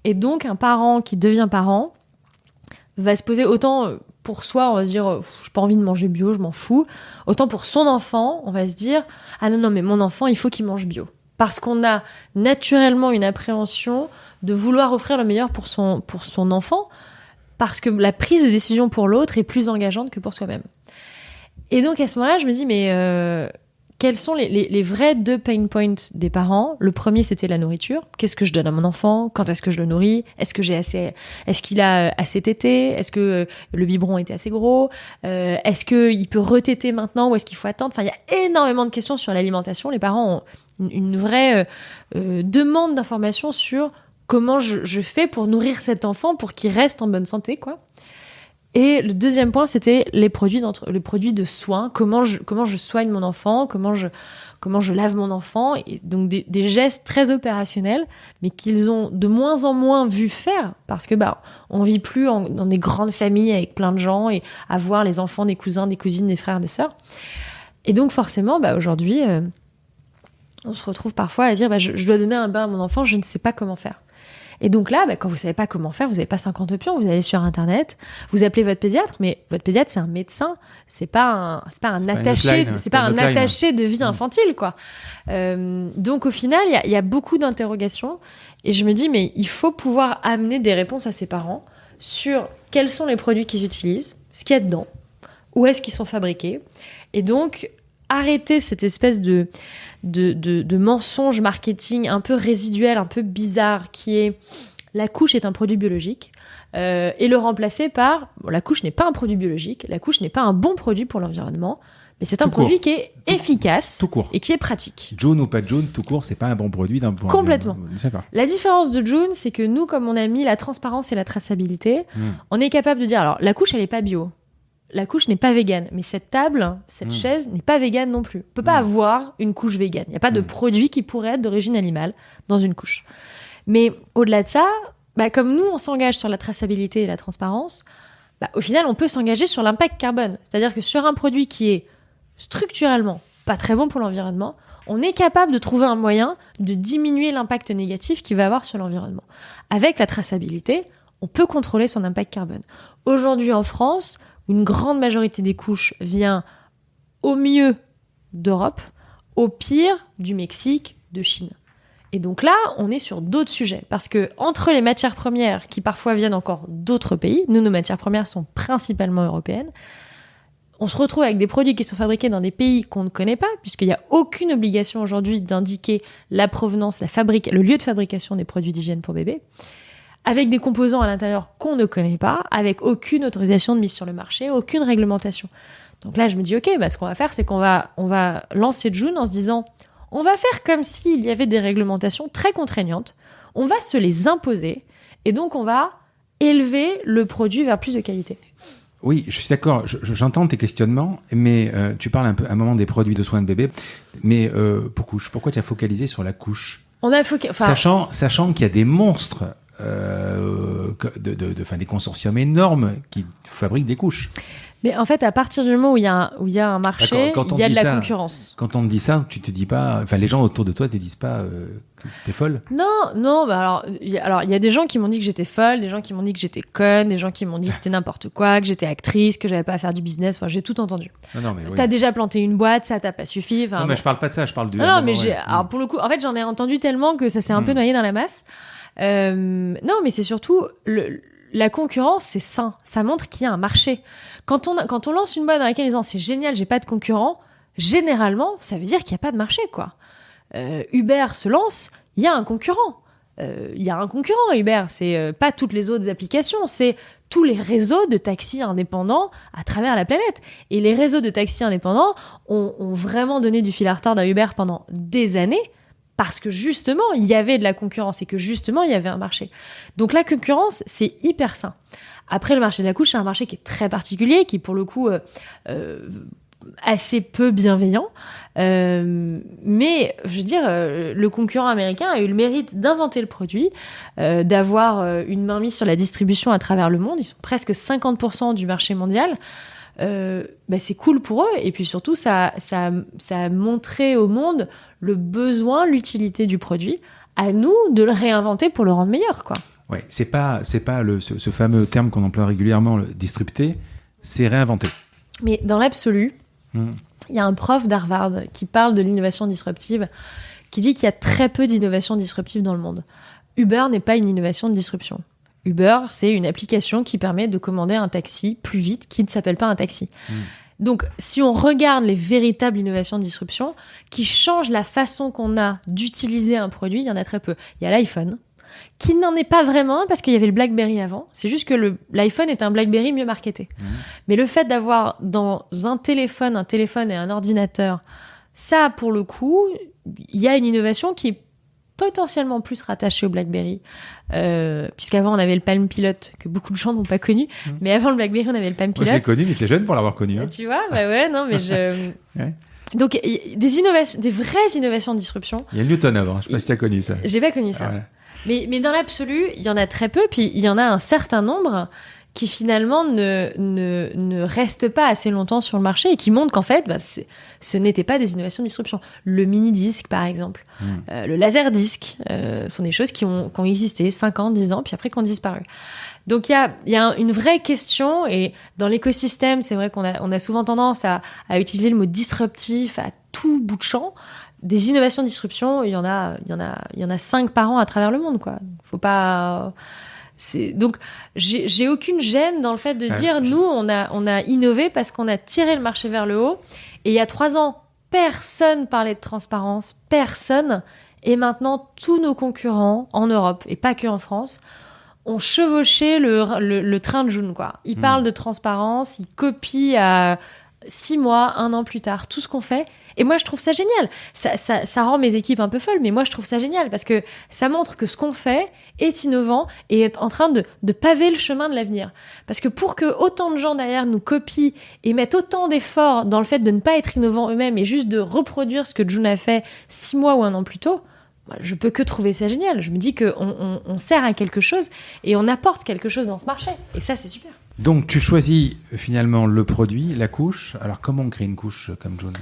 Et donc, un parent qui devient parent va se poser autant pour soi, on va se dire j'ai pas envie de manger bio, je m'en fous. Autant pour son enfant, on va se dire ah non, mais mon enfant, il faut qu'il mange bio. Parce qu'on a naturellement une appréhension de vouloir offrir le meilleur pour son enfant, parce que la prise de décision pour l'autre est plus engageante que pour soi-même. Et donc à ce moment-là, je me dis, mais quels sont les vrais 2 pain points des parents ? Le premier, c'était la nourriture. Qu'est-ce que je donne à mon enfant ? Quand est-ce que je le nourris ? Est-ce qu'il a assez tété ? Est-ce que le biberon était assez gros ? Est-ce qu'il peut retéter maintenant ou est-ce qu'il faut attendre ? Enfin, il y a énormément de questions sur l'alimentation. Les parents ont une vraie demande d'informations sur comment je fais pour nourrir cet enfant pour qu'il reste en bonne santé, quoi. Et le deuxième point, c'était les produits de soins, comment je soigne mon enfant, comment je lave mon enfant, et donc des gestes très opérationnels, mais qu'ils ont de moins en moins vu faire, parce que on vit plus dans des grandes familles avec plein de gens et à voir les enfants des cousins, des cousines, des frères, des sœurs. Et donc forcément, aujourd'hui, on se retrouve parfois à dire je dois donner un bain à mon enfant, je ne sais pas comment faire. Et donc là, quand vous savez pas comment faire, vous n'avez pas 50 pions, vous allez sur Internet, vous appelez votre pédiatre, mais votre pédiatre, c'est un médecin, c'est pas un attaché de vie infantile, quoi. Donc au final, il y a beaucoup d'interrogations, et je me dis, mais il faut pouvoir amener des réponses à ces parents sur quels sont les produits qu'ils utilisent, ce qu'il y a dedans, où est-ce qu'ils sont fabriqués, et donc arrêter cette espèce de mensonge marketing un peu résiduel, un peu bizarre, qui est la couche est un produit biologique, et le remplacer par la couche n'est pas un produit biologique, la couche n'est pas un bon produit pour l'environnement, mais c'est un produit qui est efficace et qui est pratique. June ou pas June, tout court, c'est pas un bon produit d'un point. Complètement. D'accord. La différence de June, c'est que nous, comme on a mis la transparence et la traçabilité, on est capable de dire, alors la couche, elle est pas bio. La couche n'est pas végane, mais cette table, cette chaise n'est pas végane non plus. On peut pas avoir une couche végane. Il n'y a pas de produit qui pourrait être d'origine animale dans une couche. Mais au-delà de ça, comme nous, on s'engage sur la traçabilité et la transparence, au final, on peut s'engager sur l'impact carbone. C'est-à-dire que sur un produit qui est structurellement pas très bon pour l'environnement, on est capable de trouver un moyen de diminuer l'impact négatif qu'il va avoir sur l'environnement. Avec la traçabilité, on peut contrôler son impact carbone. Aujourd'hui, en France, une grande majorité des couches vient au mieux d'Europe, au pire du Mexique, de Chine. Et donc là, on est sur d'autres sujets. Parce que entre les matières premières, qui parfois viennent encore d'autres pays, nos matières premières sont principalement européennes, on se retrouve avec des produits qui sont fabriqués dans des pays qu'on ne connaît pas, puisqu'il n'y a aucune obligation aujourd'hui d'indiquer la provenance, le lieu de fabrication des produits d'hygiène pour bébés, avec des composants à l'intérieur qu'on ne connaît pas, avec aucune autorisation de mise sur le marché, aucune réglementation. Donc là, je me dis, ok, ce qu'on va faire, c'est qu'on va lancer June en se disant, on va faire comme s'il y avait des réglementations très contraignantes, on va se les imposer, et donc on va élever le produit vers plus de qualité. Oui, je suis d'accord, j'entends tes questionnements, mais tu parles un moment des produits de soins de bébé, mais pour couche, pourquoi tu as focalisé sur la couche ? Sachant qu'il y a des monstres, des consortiums énormes qui fabriquent des couches. Mais en fait, à partir du moment où il y a un marché, il y a de la concurrence. Quand on te dit ça, tu te dis pas, les gens autour de toi te disent pas que t'es folle. Non, alors il y a des gens qui m'ont dit que j'étais folle, des gens qui m'ont dit que j'étais conne, des gens qui m'ont dit que c'était n'importe quoi, que j'étais actrice, que j'avais pas à faire du business. Enfin, j'ai tout entendu. Non, mais oui. T'as déjà planté une boîte, ça t'a pas suffi. Non, mais je parle pas de ça, je parle du. Non, mais alors pour le coup, en fait, j'en ai entendu tellement que ça s'est un peu noyé dans la masse. Non, mais c'est surtout la concurrence, c'est sain. Ça montre qu'il y a un marché. Quand on lance une boîte dans laquelle ils disent c'est génial, j'ai pas de concurrent, généralement, ça veut dire qu'il n'y a pas de marché, quoi. Uber se lance, il y a un concurrent. Il y a un concurrent, Uber. C'est pas toutes les autres applications, c'est tous les réseaux de taxis indépendants à travers la planète. Et les réseaux de taxis indépendants ont vraiment donné du fil à retordre à Uber pendant des années parce que justement, il y avait de la concurrence et que justement, il y avait un marché. Donc la concurrence, c'est hyper sain. Après, le marché de la couche, c'est un marché qui est très particulier, qui est pour le coup assez peu bienveillant. Mais, je veux dire, le concurrent américain a eu le mérite d'inventer le produit, d'avoir une mainmise sur la distribution à travers le monde. Ils sont presque 50% du marché mondial. C'est cool pour eux. Et puis surtout, ça a montré au monde le besoin, l'utilité du produit. À nous de le réinventer pour le rendre meilleur, quoi. Ouais, c'est pas ce fameux terme qu'on emploie régulièrement, le disrupter, c'est réinventer. Mais dans l'absolu, il y a un prof d'Harvard qui parle de l'innovation disruptive, qui dit qu'il y a très peu d'innovation disruptive dans le monde. Uber n'est pas une innovation de disruption. Uber, c'est une application qui permet de commander un taxi plus vite, qui ne s'appelle pas un taxi. Donc, si on regarde les véritables innovations de disruption qui changent la façon qu'on a d'utiliser un produit, il y en a très peu. Il y a l'iPhone, qui n'en est pas vraiment parce qu'il y avait le BlackBerry avant. C'est juste que l'iPhone est un BlackBerry mieux marketé. Mais le fait d'avoir dans un téléphone et un ordinateur, ça, pour le coup, il y a une innovation qui est potentiellement plus rattachée au BlackBerry. Puisqu'avant, on avait le Palm Pilot, que beaucoup de gens n'ont pas connu. Mais avant le BlackBerry, on avait le Palm Pilot. Moi, je l'ai connu, mais t'es jeune pour l'avoir connu. Hein. Tu vois, bah ouais, non, mais Ouais. Donc, des vraies innovations de disruption. Il y a Newton avant, je sais pas si t'as connu ça. J'ai pas connu ça. Ah, voilà. Mais dans l'absolu, il y en a très peu, puis il y en a un certain nombre qui finalement ne restent pas assez longtemps sur le marché et qui montrent qu'en fait, ce n'était pas des innovations de disruption. Le mini-disque, par exemple, le laser-disque, sont des choses qui ont existé 5 ans, 10 ans, puis après qui ont disparu. Donc il y a une vraie question, et dans l'écosystème, c'est vrai qu'on a souvent tendance à utiliser le mot disruptif à tout bout de champ. Des innovations de disruption, il y en a 5 par an à travers le monde, quoi. Faut pas. Donc j'ai aucune gêne dans le fait de dire nous on a innové parce qu'on a tiré le marché vers le haut. Et il y a 3 ans, personne parlait de transparence, personne. Et maintenant, tous nos concurrents en Europe et pas que en France ont chevauché le train de June, quoi. Ils parlent de transparence, ils copient à 6 mois, 1 an plus tard, tout ce qu'on fait. Et moi, je trouve ça génial. Ça rend mes équipes un peu folles, mais moi, je trouve ça génial parce que ça montre que ce qu'on fait est innovant et est en train de paver le chemin de l'avenir. Parce que pour que autant de gens derrière nous copient et mettent autant d'efforts dans le fait de ne pas être innovants eux-mêmes et juste de reproduire ce que June a fait 6 mois ou 1 an plus tôt, je peux que trouver ça génial. Je me dis qu'on sert à quelque chose et on apporte quelque chose dans ce marché. Et ça, c'est super. Donc, tu choisis finalement le produit, la couche. Alors, comment on crée une couche comme June ?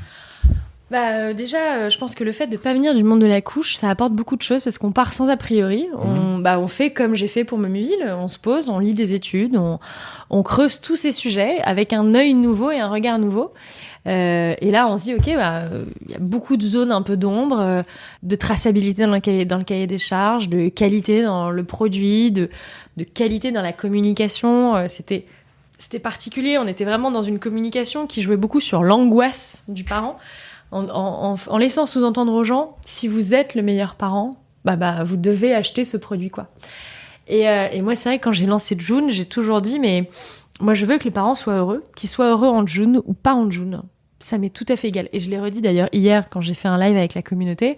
Déjà, je pense que le fait de pas venir du monde de la couche, ça apporte beaucoup de choses parce qu'on part sans a priori. On fait comme j'ai fait pour Momuville. On se pose, on lit des études, on creuse tous ces sujets avec un œil nouveau et un regard nouveau. Et là, on se dit, ok, il y a beaucoup de zones un peu d'ombre, de traçabilité dans le cahier des charges, de qualité dans le produit, de qualité dans la communication. C'était particulier. On était vraiment dans une communication qui jouait beaucoup sur l'angoisse du parent. En laissant sous-entendre aux gens, si vous êtes le meilleur parent, vous devez acheter ce produit, quoi. Et moi, c'est vrai que quand j'ai lancé June, j'ai toujours dit, mais moi, je veux que les parents soient heureux, qu'ils soient heureux en June ou pas en June. Ça m'est tout à fait égal. Et je l'ai redit d'ailleurs hier quand j'ai fait un live avec la communauté.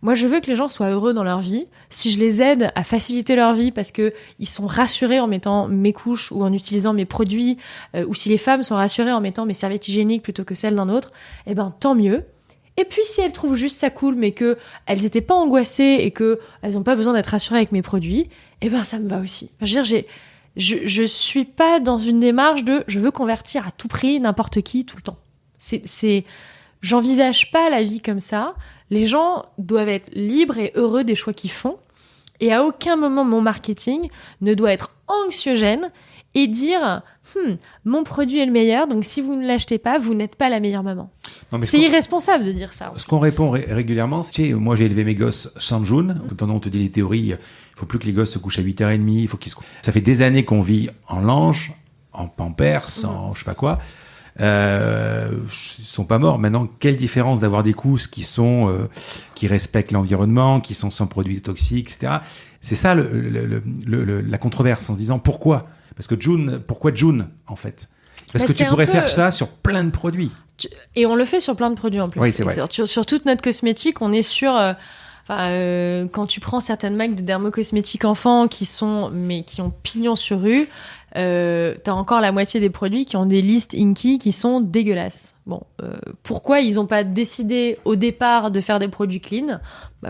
Moi, je veux que les gens soient heureux dans leur vie. Si je les aide à faciliter leur vie parce que ils sont rassurés en mettant mes couches ou en utilisant mes produits, ou si les femmes sont rassurées en mettant mes serviettes hygiéniques plutôt que celles d'un autre, tant mieux. Et puis, si elles trouvent juste ça cool, mais que elles étaient pas angoissées et que elles ont pas besoin d'être rassurées avec mes produits, ça me va aussi. Enfin, je veux dire, je suis pas dans une démarche de je veux convertir à tout prix n'importe qui tout le temps. J'envisage pas la vie comme ça. Les gens doivent être libres et heureux des choix qu'ils font. Et à aucun moment, mon marketing ne doit être anxiogène et dire mon produit est le meilleur, donc si vous ne l'achetez pas, vous n'êtes pas la meilleure maman. C'est irresponsable de dire ça. Ce qu'on répond régulièrement, c'est moi j'ai élevé mes gosses sans June. On te dit les théories, il faut plus que les gosses se couchent à 8h30, il faut qu'ils se couchent. Ça fait des années qu'on vit en lange, en pampers, en je sais pas quoi. Ils sont pas morts. Maintenant, quelle différence d'avoir des couches qui respectent l'environnement, qui sont sans produits toxiques, etc. C'est ça la controverse, en se disant pourquoi Parce que June, pourquoi June, en fait? Parce que tu pourrais faire ça sur plein de produits. Et on le fait sur plein de produits en plus. Oui, c'est vrai. Sur toute notre cosmétique, on est sur... quand tu prends certaines marques de dermocosmétiques enfants qui ont pignon sur rue, t'as encore la moitié des produits qui ont des listes Inky qui sont dégueulasses. Bon, pourquoi ils n'ont pas décidé au départ de faire des produits clean?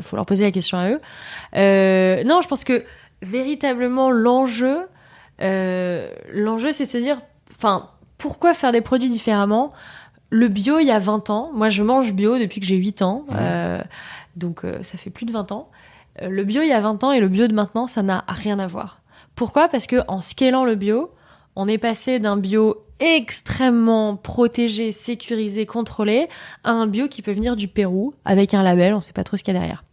Faut leur poser la question à eux. Non, je pense que véritablement l'enjeu, c'est de se dire, pourquoi faire des produits différemment? Le bio, il y a 20 ans, moi je mange bio depuis que j'ai 8 ans, donc ça fait plus de 20 ans. Le bio il y a 20 ans et le bio de maintenant, ça n'a rien à voir. Pourquoi? Parce que en scalant le bio, on est passé d'un bio extrêmement protégé, sécurisé, contrôlé, à un bio qui peut venir du Pérou, avec un label, on sait pas trop ce qu'il y a derrière.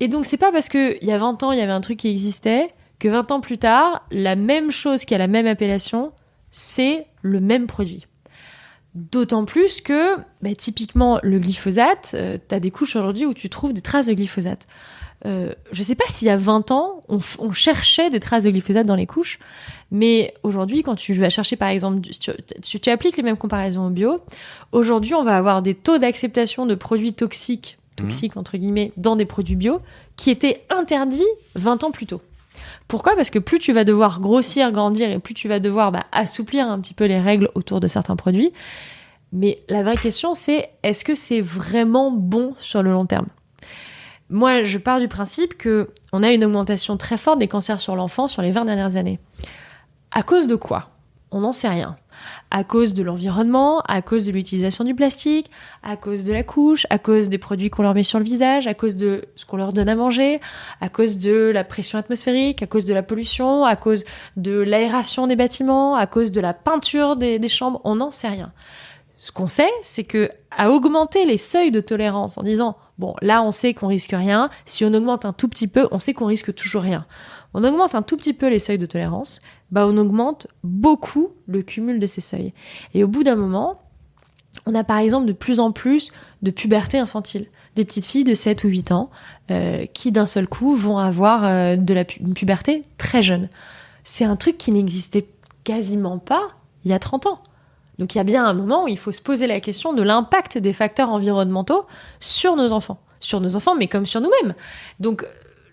Et donc c'est pas parce que il y a 20 ans, il y avait un truc qui existait, que 20 ans plus tard, la même chose qui a la même appellation, c'est le même produit. D'autant plus que, typiquement, le glyphosate, t'as des couches aujourd'hui où tu trouves des traces de glyphosate. Je sais pas s'il y a 20 ans, on cherchait des traces de glyphosate dans les couches, mais aujourd'hui, quand tu vas chercher, par exemple, si tu appliques les mêmes comparaisons au bio, aujourd'hui, on va avoir des taux d'acceptation de produits toxiques, entre guillemets, dans des produits bio, qui étaient interdits 20 ans plus tôt. Pourquoi ? Parce que plus tu vas devoir grossir, grandir, et plus tu vas devoir assouplir un petit peu les règles autour de certains produits. Mais la vraie question, c'est est-ce que c'est vraiment bon sur le long terme ? Moi, je pars du principe qu'on a une augmentation très forte des cancers sur l'enfant sur les 20 dernières années. À cause de quoi ? On n'en sait rien. À cause de l'environnement, à cause de l'utilisation du plastique, à cause de la couche, à cause des produits qu'on leur met sur le visage, à cause de ce qu'on leur donne à manger, à cause de la pression atmosphérique, à cause de la pollution, à cause de l'aération des bâtiments, à cause de la peinture des chambres, on n'en sait rien. Ce qu'on sait, c'est que à augmenter les seuils de tolérance en disant bon, là on sait qu'on risque rien, si on augmente un tout petit peu, on sait qu'on risque toujours rien. On augmente un tout petit peu les seuils de tolérance, on augmente beaucoup le cumul de ces seuils. Et au bout d'un moment, on a par exemple de plus en plus de puberté infantile. Des petites filles de 7 ou 8 ans qui d'un seul coup vont avoir une puberté très jeune. C'est un truc qui n'existait quasiment pas il y a 30 ans. Donc il y a bien un moment où il faut se poser la question de l'impact des facteurs environnementaux sur nos enfants, mais comme sur nous-mêmes. Donc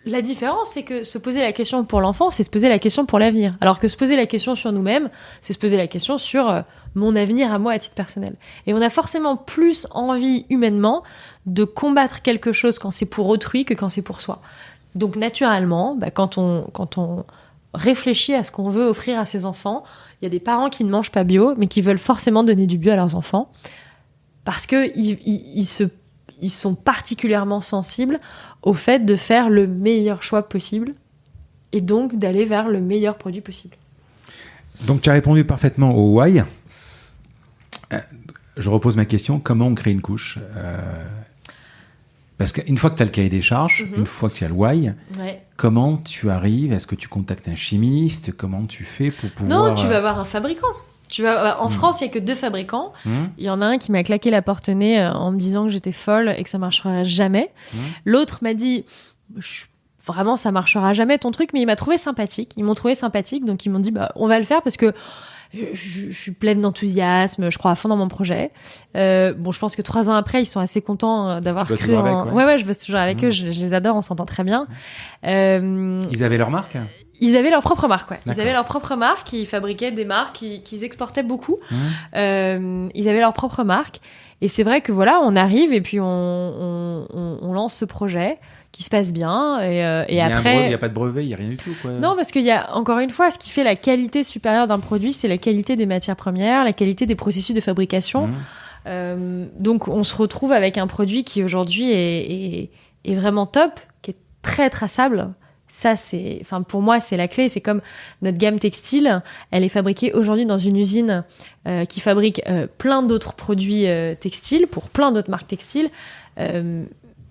la différence, c'est que se poser la question pour l'enfant, c'est se poser la question pour l'avenir. Alors que se poser la question sur nous-mêmes, c'est se poser la question sur mon avenir à moi à titre personnel. Et on a forcément plus envie humainement de combattre quelque chose quand c'est pour autrui que quand c'est pour soi. Donc naturellement, quand on réfléchit à ce qu'on veut offrir à ses enfants, il y a des parents qui ne mangent pas bio, mais qui veulent forcément donner du bio à leurs enfants parce que ils sont particulièrement sensibles au fait de faire le meilleur choix possible et donc d'aller vers le meilleur produit possible. Donc tu as répondu parfaitement au why. Je repose ma question, comment on crée une couche parce qu'une fois que tu as le cahier des charges, une fois que tu as le why, comment tu arrives ? Est-ce que tu contactes un chimiste ? Comment tu fais pour pouvoir... Non, tu vas voir un fabricant. En France, il n'y a que 2 fabricants. Il y en a un qui m'a claqué la porte-nez en me disant que j'étais folle et que ça marchera jamais. L'autre m'a dit vraiment ça marchera jamais ton truc, mais il m'a trouvé sympathique. Ils m'ont trouvé sympathique, donc ils m'ont dit on va le faire parce que je suis pleine d'enthousiasme, je crois à fond dans mon projet. Je pense que 3 ans après, ils sont assez contents d'avoir cru en... Ouais, je bosse toujours avec eux, je les adore, on s'entend très bien. Ils avaient leur marque ? Ils avaient leur propre marque, ouais. D'accord. Ils avaient leur propre marque, ils fabriquaient des marques qu'ils exportaient beaucoup. Ils avaient leur propre marque. Et c'est vrai que voilà, on arrive et puis on lance ce projet qui se passe bien. Et après... Il n'y a pas de brevet, il n'y a rien du tout, quoi. Non, parce qu'il y a, encore une fois, ce qui fait la qualité supérieure d'un produit, c'est la qualité des matières premières, la qualité des processus de fabrication. Donc, on se retrouve avec un produit qui, aujourd'hui, est vraiment top, qui est très traçable. Ça, pour moi, c'est la clé. C'est comme notre gamme textile. Elle est fabriquée aujourd'hui dans une usine qui fabrique plein d'autres produits textiles pour plein d'autres marques textiles.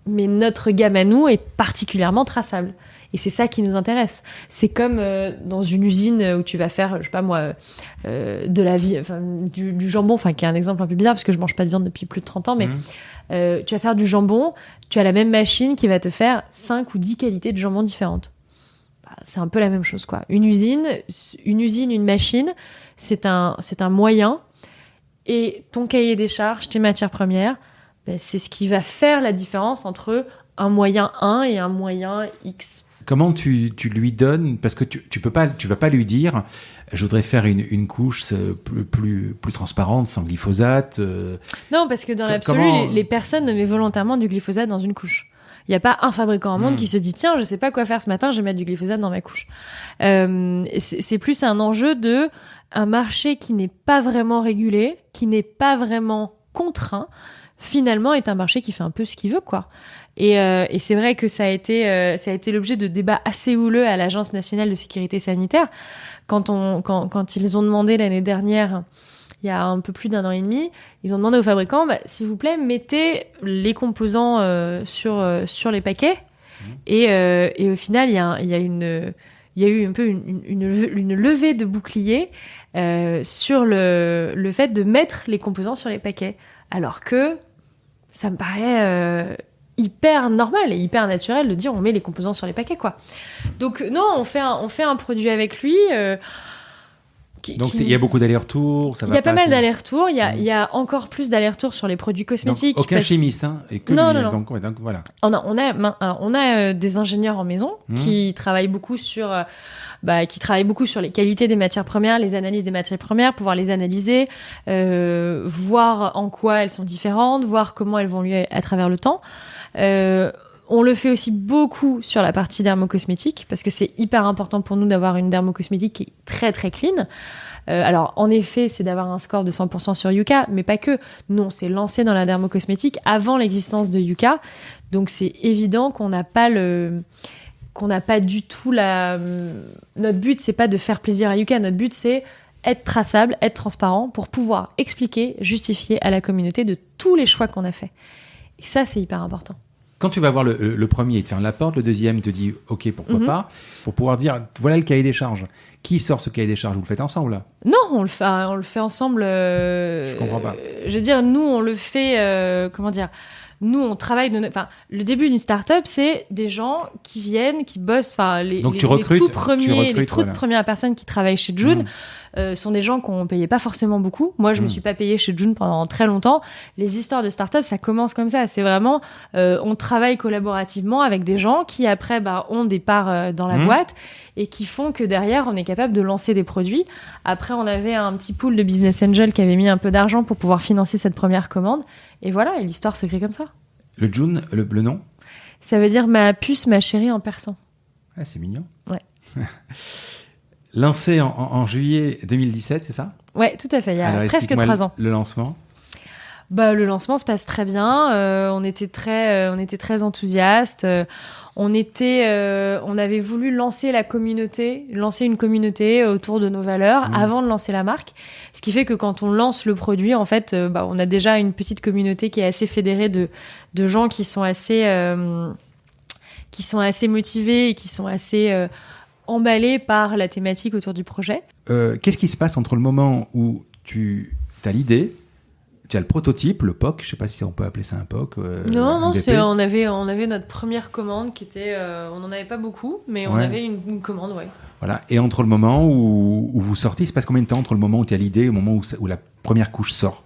Mais notre gamme à nous est particulièrement traçable. Et c'est ça qui nous intéresse. C'est comme dans une usine où tu vas faire, je sais pas moi, du jambon, qui est un exemple un peu bizarre parce que je mange pas de viande depuis plus de 30 ans, mais tu vas faire du jambon, tu as la même machine qui va te faire 5 ou 10 qualités de jambon différentes. c'est un peu la même chose, quoi. Une usine, une machine, c'est un moyen. Et ton cahier des charges, tes matières premières, c'est ce qui va faire la différence entre un moyen 1 et un moyen X. Comment tu lui donnes, parce que tu vas pas lui dire, je voudrais faire une couche plus transparente, sans glyphosate. Non, parce que dans l'absolu, les personnes mettent volontairement du glyphosate dans une couche. Il n'y a pas un fabricant au monde qui se dit, tiens, je sais pas quoi faire ce matin, je vais mettre du glyphosate dans ma couche. C'est plus un enjeu de un marché qui n'est pas vraiment régulé, qui n'est pas vraiment contraint, finalement est un marché qui fait un peu ce qu'il veut, quoi. Et c'est vrai que ça a été l'objet de débats assez houleux à l'Agence nationale de sécurité sanitaire quand ils ont demandé l'année dernière, il y a un peu plus d'1 an et demi, ils ont demandé aux fabricants, s'il vous plaît, mettez les composants sur les paquets. Et au final, il y a eu un peu une levée de bouclier sur le fait de mettre les composants sur les paquets, alors que ça me paraît hyper normal et hyper naturel de dire on met les composants sur les paquets, quoi. Donc non, on fait un produit avec lui. Donc il y a beaucoup d'allers-retours. Il y a pas mal d'allers-retours. Il y a encore plus d'allers-retours sur les produits cosmétiques. Donc, aucun chimiste, et que non, lui. Non. Donc voilà. On a des ingénieurs en maison qui travaillent beaucoup sur les qualités des matières premières, les analyses des matières premières, pouvoir les analyser, voir en quoi elles sont différentes, voir comment elles vont évoluer à travers le temps. On le fait aussi beaucoup sur la partie dermocosmétique, parce que c'est hyper important pour nous d'avoir une dermocosmétique qui est très très clean. Alors en effet, c'est d'avoir un score de 100% sur Yuka, mais pas que. Nous, on s'est lancé dans la dermocosmétique avant l'existence de Yuka, donc c'est évident qu'on n'a pas du tout notre but, c'est pas de faire plaisir à Yuka, notre but c'est être traçable, être transparent pour pouvoir expliquer, justifier à la communauté de tous les choix qu'on a fait. Et ça, c'est hyper important. Quand tu vas voir le premier, il te ferme la porte, le deuxième te dit ok, pourquoi pas, pour pouvoir dire voilà le cahier des charges. Qui sort ce cahier des charges? Vous le faites ensemble, là? Non, on le fait ensemble. Je comprends pas. Je veux dire, nous, on le fait. Nous, on travaille. Le début d'une start-up, c'est des gens qui viennent, qui bossent. Les toutes premières personnes qui travaillent chez June sont des gens qu'on payait pas forcément beaucoup. Moi, je me suis pas payée chez June pendant très longtemps. Les histoires de start-up, ça commence comme ça. C'est vraiment, on travaille collaborativement avec des gens qui après, ont des parts dans la boîte et qui font que derrière, on est capable de lancer des produits. Après, on avait un petit pool de business angels qui avait mis un peu d'argent pour pouvoir financer cette première commande. Et voilà, et l'histoire se crée comme ça. Le June, le nom? Ça veut dire ma puce, ma chérie en persan. Ah, c'est mignon. Ouais. Lancé en juillet 2017, c'est ça? Ouais, tout à fait, il y a presque 3 ans. Le lancement? Le lancement se passe très bien. On était très enthousiastes. On avait voulu lancer une communauté autour de nos valeurs avant de lancer la marque. Ce qui fait que quand on lance le produit, en fait, on a déjà une petite communauté qui est assez fédérée de gens qui sont assez motivés et qui sont assez emballés par la thématique autour du projet. Qu'est-ce qui se passe entre le moment où tu as l'idée, tu as le prototype, le POC, je sais pas si on peut appeler ça un POC. Non, on avait notre première commande qui était, on n'en avait pas beaucoup, mais on avait une commande, ouais. Voilà. Et entre le moment où vous sortez, il se passe combien de temps entre le moment où tu as l'idée et le moment où la première couche sort?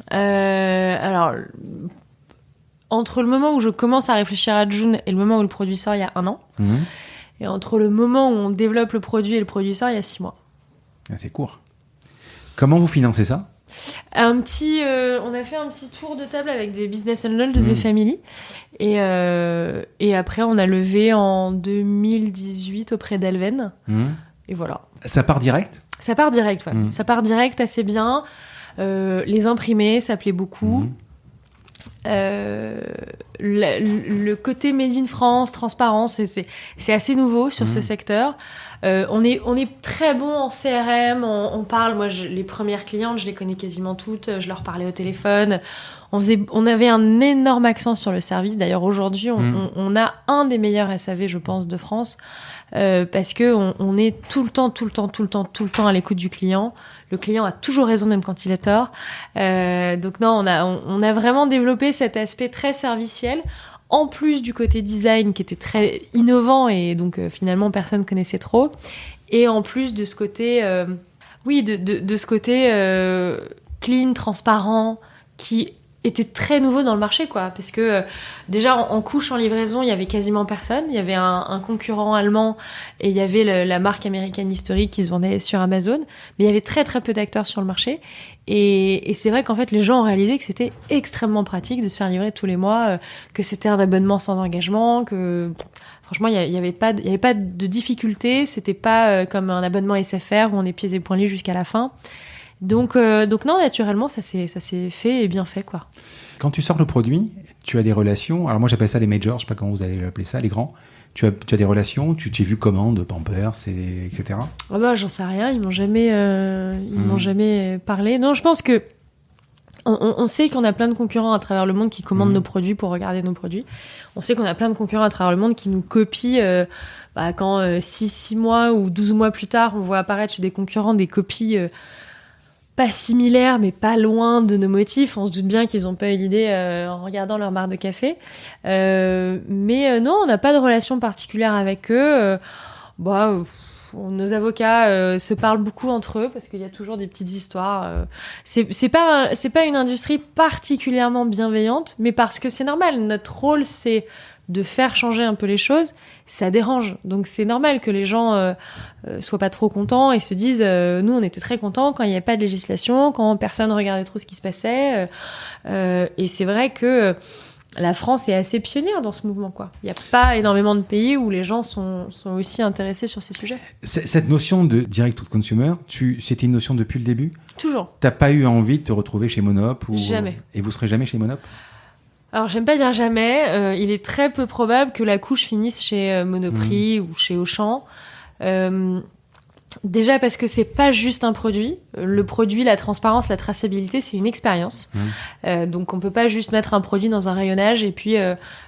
Alors, entre le moment où je commence à réfléchir à June et le moment où le produit sort, il y a 1 an. Et entre le moment où on développe le produit et le produit sort, il y a 6 mois. Ah, c'est court. Comment vous financez ça? On a fait un petit tour de table avec des business angels de The Family et après on a levé en 2018 auprès d'Alven et voilà. Ça part direct? Ça part direct, ouais. Ça part direct assez bien. Les imprimés, ça plaît beaucoup. Le côté made in France, transparence, c'est assez nouveau sur ce secteur. On est très bon en CRM, on parle, moi les premières clientes, je les connais quasiment toutes, je leur parlais au téléphone. On avait un énorme accent sur le service. D'ailleurs aujourd'hui, on a un des meilleurs SAV, je pense, de France, parce que on est tout le temps à l'écoute du client. Le client a toujours raison, même quand il a tort. Donc non, on a vraiment développé cet aspect très serviciel, en plus du côté design qui était très innovant et donc finalement personne connaissait trop, et en plus de ce côté, de ce côté clean, transparent, qui était très nouveau dans le marché, quoi. Parce que déjà en couche, en livraison, il y avait quasiment personne. Il y avait un concurrent allemand et il y avait la marque américaine historique qui se vendait sur Amazon, mais il y avait très très peu d'acteurs sur le marché. Et c'est vrai qu'en fait, les gens ont réalisé que c'était extrêmement pratique de se faire livrer tous les mois, que c'était un abonnement sans engagement, que franchement, il y avait pas de difficulté. C'était pas comme un abonnement SFR où on est pieds et poings liés jusqu'à la fin. Donc non, naturellement, ça s'est fait et bien fait, quoi. Quand tu sors le produit, tu as des relations. Alors moi, j'appelle ça les majors. Je sais pas comment vous allez l'appeler ça, les grands. Tu as des relations. Tu t'es vu comment de Pampers, etc. Ah bah, j'en sais rien. Ils m'ont jamais parlé. Non, je pense que on sait qu'on a plein de concurrents à travers le monde qui commandent nos produits pour regarder nos produits. On sait qu'on a plein de concurrents à travers le monde qui nous copient. Quand 6 mois ou 12 mois plus tard, on voit apparaître chez des concurrents des copies pas similaires, mais pas loin de nos motifs. On se doute bien qu'ils n'ont pas eu l'idée en regardant leur marque de café. Mais non, on n'a pas de relation particulière avec eux. Nos avocats se parlent beaucoup entre eux parce qu'il y a toujours des petites histoires. C'est pas une industrie particulièrement bienveillante, mais parce que c'est normal. Notre rôle, c'est de faire changer un peu les choses. Ça dérange. Donc c'est normal que les gens soient pas trop contents et se disent nous on était très contents quand il n'y avait pas de législation, quand personne regardait trop ce qui se passait. Et c'est vrai que la France est assez pionnière dans ce mouvement, quoi. Il n'y a pas énormément de pays où les gens sont aussi intéressés sur ces sujets. Cette notion de direct to consumer, c'était une notion depuis le début ? Toujours. T'as pas eu envie de te retrouver chez Monop Jamais. Et vous serez jamais chez Monop ? Alors, j'aime pas dire jamais. Il est très peu probable que la couche finisse chez Monoprix ou chez Auchan. Déjà parce que c'est pas juste un produit. Le produit, la transparence, la traçabilité, c'est une expérience. Donc, on peut pas juste mettre un produit dans un rayonnage et puis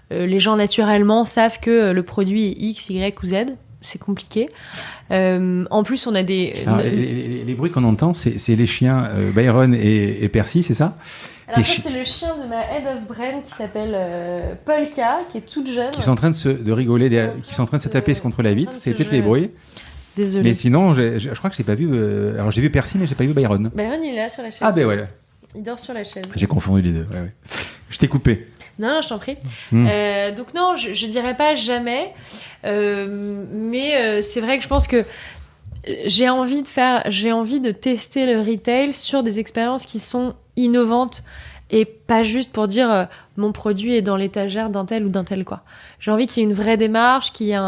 les gens naturellement savent que le produit est X, Y ou Z. C'est compliqué. En plus, on a des... Alors, les bruits qu'on entend, c'est les chiens Byron et Percy, c'est ça ? Alors ça, c'est le chien de ma head of brand qui s'appelle Polka, qui est toute jeune. Qui sont en train de rigoler, qui sont en train de se taper contre la vitre. C'est peut-être les bruits. Désolée. Mais sinon, je crois que j'ai pas vu... alors j'ai vu Percy, mais j'ai pas vu Byron. Byron, il est là sur la chaise. Ah ben voilà. Il dort sur la chaise. J'ai confondu les deux. Ouais. Je t'ai coupé. Non, je t'en prie. Donc non, je dirais pas jamais. Mais c'est vrai que je pense que j'ai envie de tester le retail sur des expériences qui sont innovantes et pas juste pour dire mon produit est dans l'étagère d'un tel ou d'un tel, quoi. J'ai envie qu'il y ait une vraie démarche, qu'il y ait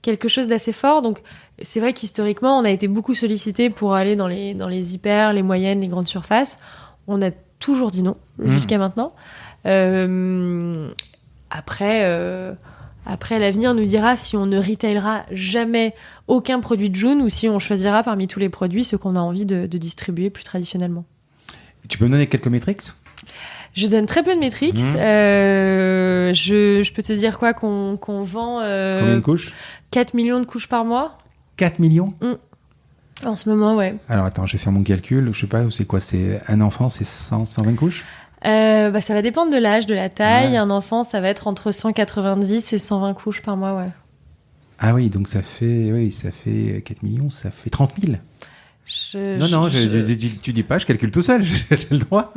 quelque chose d'assez fort. Donc c'est vrai qu'historiquement on a été beaucoup sollicité pour aller dans les hyper, les moyennes, les grandes surfaces. On a toujours dit non jusqu'à maintenant. Après, l'avenir nous dira si on ne retailera jamais aucun produit de June ou si on choisira parmi tous les produits ceux qu'on a envie de distribuer plus traditionnellement. Tu peux me donner quelques métriques ? Je donne très peu de métriques. Je peux te dire quoi qu'on vend... Combien de couches ? 4 millions de couches par mois. 4 millions ? En ce moment, ouais. Alors attends, je vais faire mon calcul. Je sais pas, c'est quoi ? C'est un enfant, c'est 120 couches ? Ça va dépendre de l'âge, de la taille. Ouais. Un enfant, ça va être entre 190 et 120 couches par mois, ouais. Ah oui, donc ça fait 4 millions, ça fait 30 000. Tu dis pas, je calcule tout seul, j'ai le droit.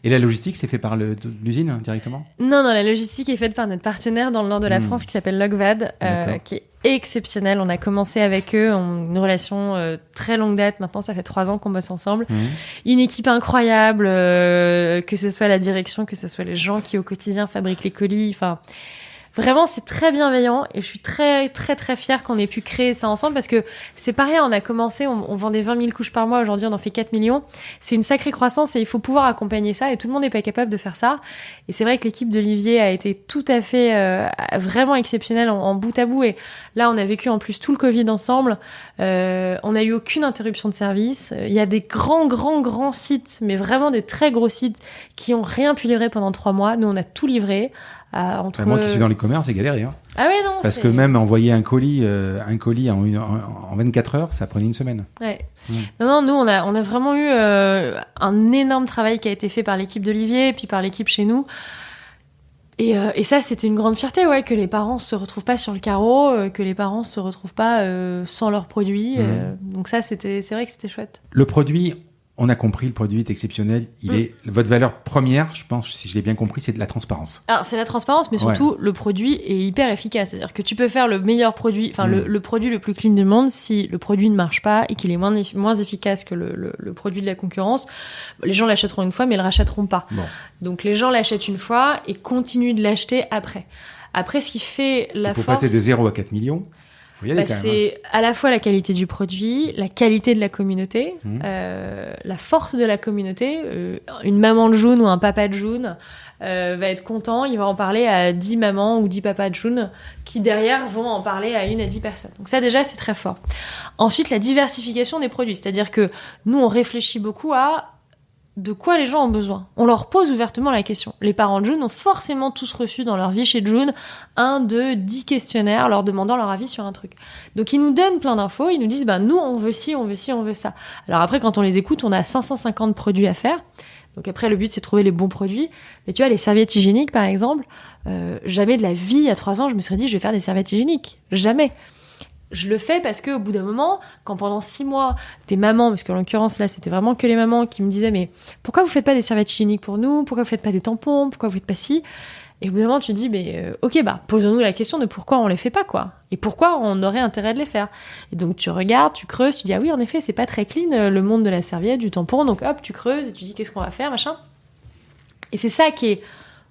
Et la logistique, c'est fait par l'usine directement ? Non, la logistique est faite par notre partenaire dans le nord de la France qui s'appelle Logvad, qui est exceptionnel. On a commencé avec eux, une relation très longue date. Maintenant, ça fait 3 ans qu'on bosse ensemble. Une équipe incroyable, que ce soit la direction, que ce soit les gens qui au quotidien fabriquent les colis. Enfin, vraiment, c'est très bienveillant et je suis très, très, très fière qu'on ait pu créer ça ensemble parce que c'est pas rien. On a commencé, on vendait 20 000 couches par mois. Aujourd'hui, on en fait 4 millions. C'est une sacrée croissance et il faut pouvoir accompagner ça et tout le monde n'est pas capable de faire ça. Et c'est vrai que l'équipe d'Olivier a été tout à fait vraiment exceptionnelle en bout à bout. Et là, on a vécu en plus tout le Covid ensemble. On n'a eu aucune interruption de service. Il y a des grands sites, mais vraiment des très gros sites qui ont rien pu livrer pendant 3 mois. Nous, on a tout livré. Moi qui suis dans l'e-commerce, c'est galéré. Hein. Ah ouais, non. Parce que même envoyer un colis en 24 heures, ça prenait une semaine. Ouais. Non, nous, on a vraiment eu un énorme travail qui a été fait par l'équipe d'Olivier et puis par l'équipe chez nous. Et ça, c'était une grande fierté, ouais, que les parents se retrouvent pas sur le carreau, que les parents se retrouvent pas sans leurs produits. Donc ça, c'est vrai que c'était chouette. Le produit, on a compris, le produit est exceptionnel. Votre valeur première, je pense, si je l'ai bien compris, c'est de la transparence. Alors, c'est la transparence, mais surtout, le produit est hyper efficace. C'est-à-dire que tu peux faire le meilleur produit, le produit le plus clean du monde, si le produit ne marche pas et qu'il est moins efficace que le produit de la concurrence, les gens l'achèteront une fois, mais ils le rachèteront pas. Bon. Donc, les gens l'achètent une fois et continuent de l'acheter après. Après, ce qui fait la force... Pour passer de 0 à 4 millions... Faut y aller quand même, c'est à la fois la qualité du produit, la qualité de la communauté, la force de la communauté. Une maman de June ou un papa de June va être content, il va en parler à 10 mamans ou 10 papas de June qui derrière vont en parler à 1 à 10 personnes. Donc ça déjà c'est très fort. Ensuite la diversification des produits, c'est-à-dire que nous on réfléchit beaucoup à de quoi les gens ont besoin. On leur pose ouvertement la question. Les parents de June ont forcément tous reçu dans leur vie chez June 1, 2, 10 questionnaires leur demandant leur avis sur un truc. Donc ils nous donnent plein d'infos, ils nous disent nous on veut ci, on veut ci, on veut ça. Alors après quand on les écoute, on a 550 produits à faire. Donc après le but c'est de trouver les bons produits. Mais tu vois les serviettes hygiéniques par exemple, jamais de la vie il y a 3 ans je me serais dit je vais faire des serviettes hygiéniques. Jamais. Je le fais parce qu'au bout d'un moment, quand pendant 6 mois, des mamans, parce qu'en l'occurrence là, c'était vraiment que les mamans qui me disaient mais pourquoi vous faites pas des serviettes hygiéniques pour nous ? Pourquoi vous faites pas des tampons ? Pourquoi vous faites pas ci ? Et au bout d'un moment, tu te dis ok, posons-nous la question de pourquoi on les fait pas, quoi. Et pourquoi on aurait intérêt de les faire. Et donc tu regardes, tu creuses, tu dis ah oui, en effet, c'est pas très clean le monde de la serviette, du tampon, donc hop, tu creuses et tu dis qu'est-ce qu'on va faire, machin. Et c'est ça qui est,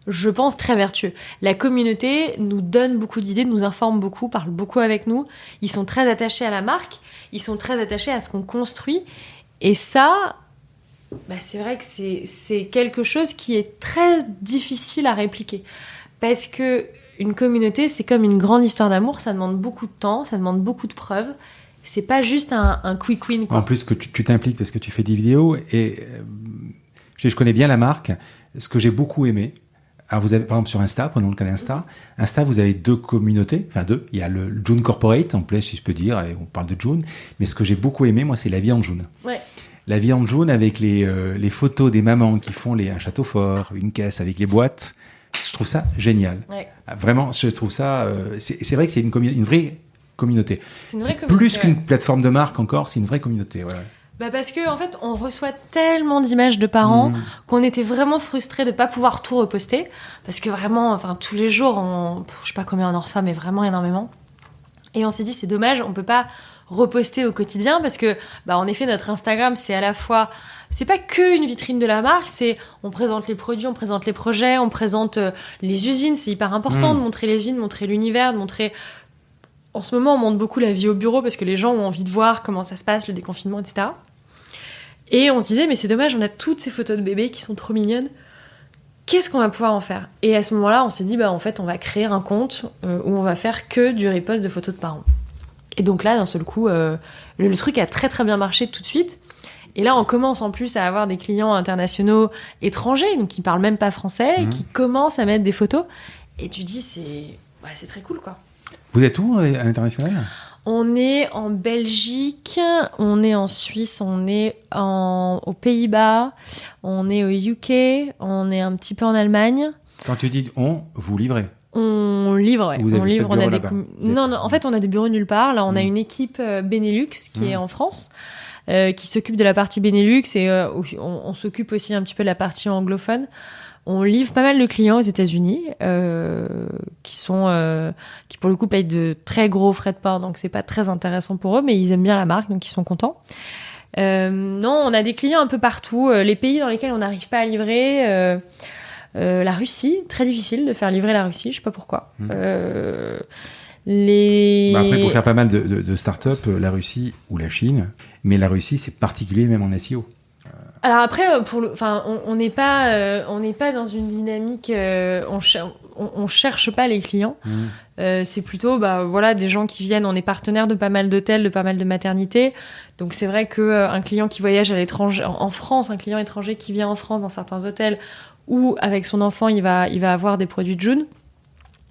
je pense, très vertueux. La communauté nous donne beaucoup d'idées, nous informe beaucoup, parle beaucoup avec nous. Ils sont très attachés à la marque, ils sont très attachés à ce qu'on construit. Et ça, c'est vrai que c'est quelque chose qui est très difficile à répliquer. Parce que une communauté, c'est comme une grande histoire d'amour, ça demande beaucoup de temps, ça demande beaucoup de preuves. C'est pas juste un quick win, quoi. En plus que tu t'impliques parce que tu fais des vidéos et je connais bien la marque. Ce que j'ai beaucoup aimé, alors vous avez par exemple sur Insta, prenons le cas d'Insta. Insta, vous avez 2 communautés, enfin 2. Il y a le June Corporate, en plus si je peux dire, et on parle de June. Mais ce que j'ai beaucoup aimé, moi, c'est la vie en June. Ouais. La vie en June avec les photos des mamans qui font un château fort, une caisse avec les boîtes. Je trouve ça génial. Ouais. Vraiment, je trouve ça. C'est vrai que c'est une vraie communauté. C'est une vraie communauté. Plus qu'une plateforme de marque encore, c'est une vraie communauté. Ouais. Parce que en fait, on reçoit tellement d'images de parents qu'on était vraiment frustrés de pas pouvoir tout reposter, parce que vraiment, tous les jours, je sais pas combien on en reçoit, mais vraiment énormément. Et on s'est dit, c'est dommage, on peut pas reposter au quotidien, parce que, en effet, notre Instagram, c'est à la fois, c'est pas que une vitrine de la marque, c'est, on présente les produits, on présente les projets, on présente les usines, c'est hyper important de montrer les usines, de montrer l'univers, de montrer. En ce moment, on montre beaucoup la vie au bureau parce que les gens ont envie de voir comment ça se passe, le déconfinement, etc. Et on se disait, mais c'est dommage, on a toutes ces photos de bébés qui sont trop mignonnes. Qu'est-ce qu'on va pouvoir en faire ? Et à ce moment-là, on s'est dit, en fait, on va créer un compte où on va faire que du repost de photos de parents. Et donc là, d'un seul coup, le truc a très très bien marché tout de suite. Et là, on commence en plus à avoir des clients internationaux étrangers, donc qui parlent même pas français, qui commencent à mettre des photos. Et tu dis, c'est très cool, quoi. Vous êtes où à l'international ? On est en Belgique, on est en Suisse, on est aux Pays-Bas, on est au UK, on est un petit peu en Allemagne. Quand tu dis vous livrez ? On livre, ouais. Vous avez On a des non, en fait, on a des bureaux nulle part. Là, on a une équipe Benelux qui est en France, qui s'occupe de la partie Benelux et on s'occupe aussi un petit peu de la partie anglophone. On livre pas mal de clients aux États-Unis qui pour le coup payent de très gros frais de port, donc c'est pas très intéressant pour eux, mais ils aiment bien la marque, donc ils sont contents. Non, on a des clients un peu partout. Les pays dans lesquels on n'arrive pas à livrer, la Russie, très difficile de faire livrer la Russie, je sais pas pourquoi. Après, pour faire pas mal de start-up, la Russie ou la Chine, mais la Russie c'est particulier même en SEO. Alors après, on n'est pas dans une dynamique. On cherche pas les clients. C'est plutôt, des gens qui viennent. On est partenaire de pas mal d'hôtels, de pas mal de maternités. Donc c'est vrai que un client qui voyage à l'étranger, en France, un client étranger qui vient en France dans certains hôtels, ou avec son enfant, il va avoir des produits de June.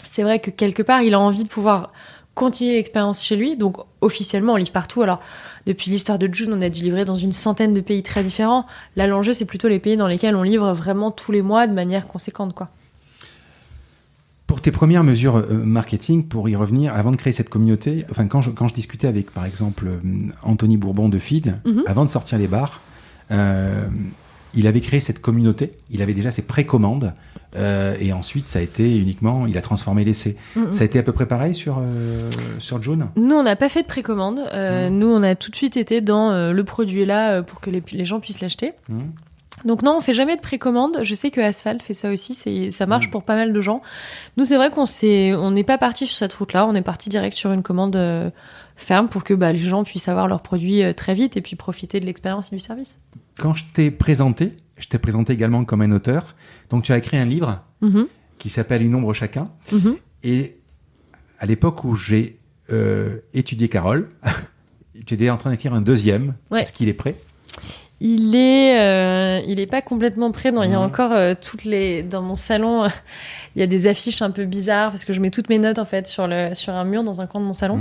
C'est vrai que quelque part, il a envie de pouvoir continuer l'expérience chez lui. Donc officiellement, on livre partout. Alors depuis l'histoire de June, on a dû livrer dans une centaine de pays très différents. Là, l'enjeu, c'est plutôt les pays dans lesquels on livre vraiment tous les mois de manière conséquente, quoi. tes premières mesures marketing, pour y revenir, avant de créer cette communauté, enfin quand je discutais avec, par exemple, Anthony Bourbon de Feed, avant de sortir les bars, il avait créé cette communauté, il avait déjà ses précommandes, et ensuite ça a été uniquement, il a transformé l'essai. Ça a été à peu près pareil sur June? Nous, on n'a pas fait de précommande. Nous, on a tout de suite été dans le produit est là pour que les gens puissent l'acheter. Donc non, on fait jamais de précommande. Je sais que Asphalt fait ça aussi, ça marche pour pas mal de gens. Nous, c'est vrai on n'est pas parti sur cette route-là, on est parti direct sur une commande ferme pour que les gens puissent avoir leurs produits très vite et puis profiter de l'expérience et du service. Quand je t'ai présenté également comme un auteur. Donc tu as écrit un livre qui s'appelle Une ombre chacun. Et à l'époque où j'ai étudié Carole, tu étais en train d'écrire un deuxième. Ouais. Est-ce qu'il est prêt ? Il est pas complètement prêt. Non, il y a encore dans mon salon, il y a des affiches un peu bizarres parce que je mets toutes mes notes en fait sur un mur dans un coin de mon salon.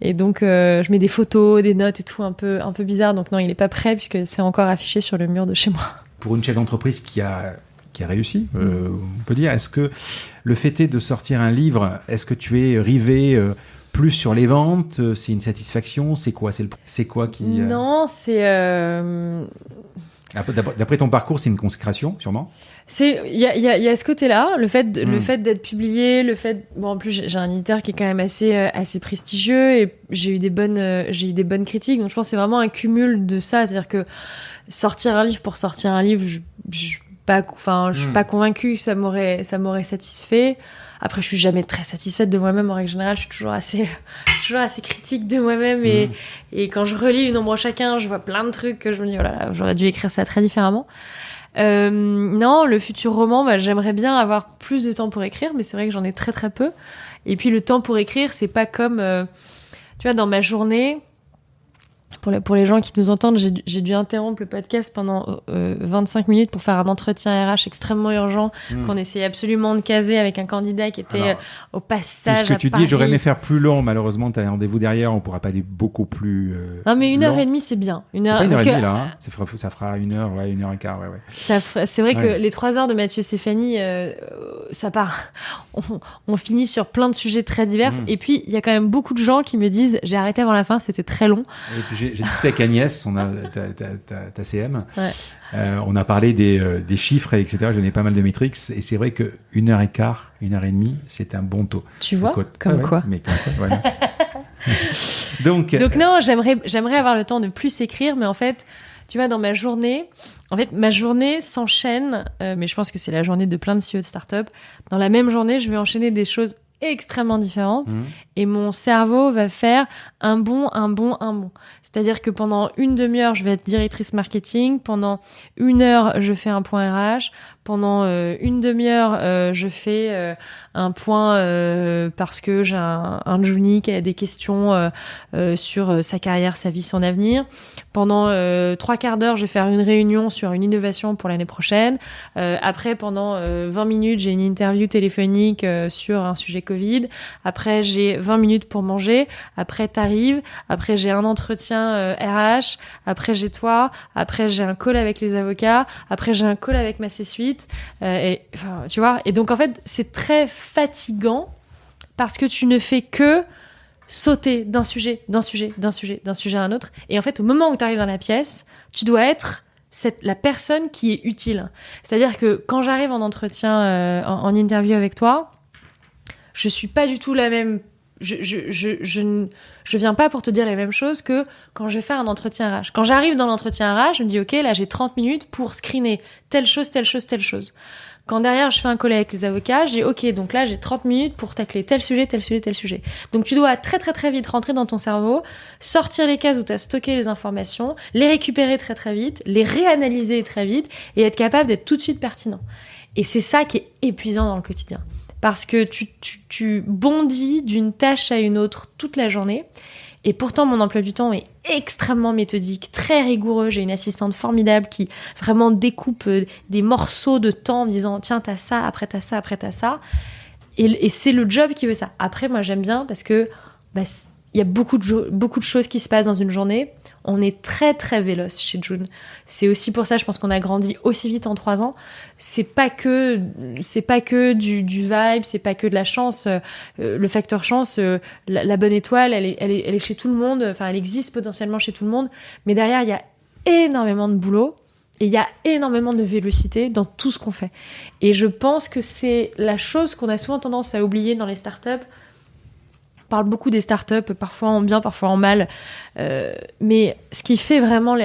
Et donc je mets des photos, des notes et tout un peu bizarre. Donc non, il est pas prêt puisque c'est encore affiché sur le mur de chez moi. Pour une chef d'entreprise qui a réussi, on peut dire, est-ce que le fait est de sortir un livre, est-ce que tu es rivé plus sur les ventes, c'est une satisfaction, c'est quoi qui... Non, c'est... D'après ton parcours, c'est une consécration, sûrement. Il y a ce côté-là, le fait d'être publié, en plus j'ai un éditeur qui est quand même assez prestigieux et j'ai eu des bonnes critiques, donc je pense que c'est vraiment un cumul de ça, c'est-à-dire que sortir un livre pour sortir un livre, je suis pas convaincue que ça m'aurait satisfait. Après, je suis jamais très satisfaite de moi-même en règle générale. Je suis toujours assez critique de moi-même et quand je relis Une ombre chacun, je vois plein de trucs que je me dis oh là là, j'aurais dû écrire ça très différemment. Non, le futur roman, j'aimerais bien avoir plus de temps pour écrire, mais c'est vrai que j'en ai très très peu. Et puis le temps pour écrire, c'est pas comme tu vois, dans ma journée. Pour les gens qui nous entendent, j'ai dû interrompre le podcast pendant 25 minutes pour faire un entretien RH extrêmement urgent qu'on essayait absolument de caser avec un candidat qui était au passage à Paris. Ce que tu dis, j'aurais aimé faire plus long. Malheureusement, tu as un rendez-vous derrière, on pourra pas aller beaucoup plus non, mais 1h30, c'est bien. C'est pas 1h30 là, hein. Ça fera 1h, 1h15, ouais. C'est vrai que les 3 heures de Mathieu Stéphanie, ça part. On finit sur plein de sujets très divers. Et puis, il y a quand même beaucoup de gens qui me disent, j'ai arrêté avant la fin, c'était très long. Et puis, j'ai discuté avec Agnès, ta CM. Ouais. On a parlé des chiffres, etc. Je donnais pas mal de métriques. Et c'est vrai que 1h15, 1h30, c'est un bon taux. Tu vois, comme quoi. Mais comme quoi, voilà. Donc non, j'aimerais avoir le temps de plus écrire, mais en fait, tu vois, dans ma journée s'enchaîne, mais je pense que c'est la journée de plein de CEO de start-up. Dans la même journée, je vais enchaîner des choses extrêmement différentes et mon cerveau va faire un bond. C'est-à-dire que pendant une demi-heure, je vais être directrice marketing. Pendant 1 heure, je fais un point RH. Pendant une demi-heure, je fais un point parce que j'ai un Juni qui a des questions sur sa carrière, sa vie, son avenir. Pendant 3/4 d'heure, je vais faire une réunion sur une innovation pour l'année prochaine. Après, pendant 20 minutes, j'ai une interview téléphonique sur un sujet Covid. Après, j'ai 20 minutes pour manger. Après, t'arrives. Après, j'ai un entretien RH. Après, j'ai toi. Après, j'ai un call avec les avocats. Après, j'ai un call avec ma C-suite. Tu vois. Et donc, en fait, c'est très fatigant parce que tu ne fais que sauter d'un sujet à un autre. Et en fait, au moment où tu arrives dans la pièce, tu dois être la personne qui est utile. C'est-à-dire que quand j'arrive en entretien, en interview avec toi, je suis pas du tout la même. Je viens pas pour te dire la même chose que quand je vais faire un entretien RH. Quand j'arrive dans l'entretien RH, je me dis ok, là j'ai 30 minutes pour screener telle chose. Quand derrière je fais un call avec les avocats, je dis ok, donc là j'ai 30 minutes pour tacler tel sujet. Donc tu dois très très très vite rentrer dans ton cerveau, sortir les cases où tu as stocké les informations, les récupérer très très vite, les réanalyser très vite et être capable d'être tout de suite pertinent. Et c'est ça qui est épuisant dans le quotidien. Parce que tu bondis d'une tâche à une autre toute la journée. Et pourtant, mon emploi du temps est extrêmement méthodique, très rigoureux. J'ai une assistante formidable qui vraiment découpe des morceaux de temps en me disant « Tiens, t'as ça, après t'as ça, après t'as ça. » Et c'est le job qui veut ça. Après, moi, j'aime bien parce que il y a beaucoup de choses qui se passent dans une journée. on est très très véloce chez June. C'est aussi pour ça, je pense qu'on a grandi aussi vite en 3 ans. C'est pas que du vibe, c'est pas que de la chance. Le facteur chance, la bonne étoile, elle est chez tout le monde. Enfin, elle existe potentiellement chez tout le monde. Mais derrière, il y a énormément de boulot. Et il y a énormément de vélocité dans tout ce qu'on fait. Et je pense que c'est la chose qu'on a souvent tendance à oublier dans les startups. On parle beaucoup des startups, parfois en bien, parfois en mal. Mais ce qui fait vraiment,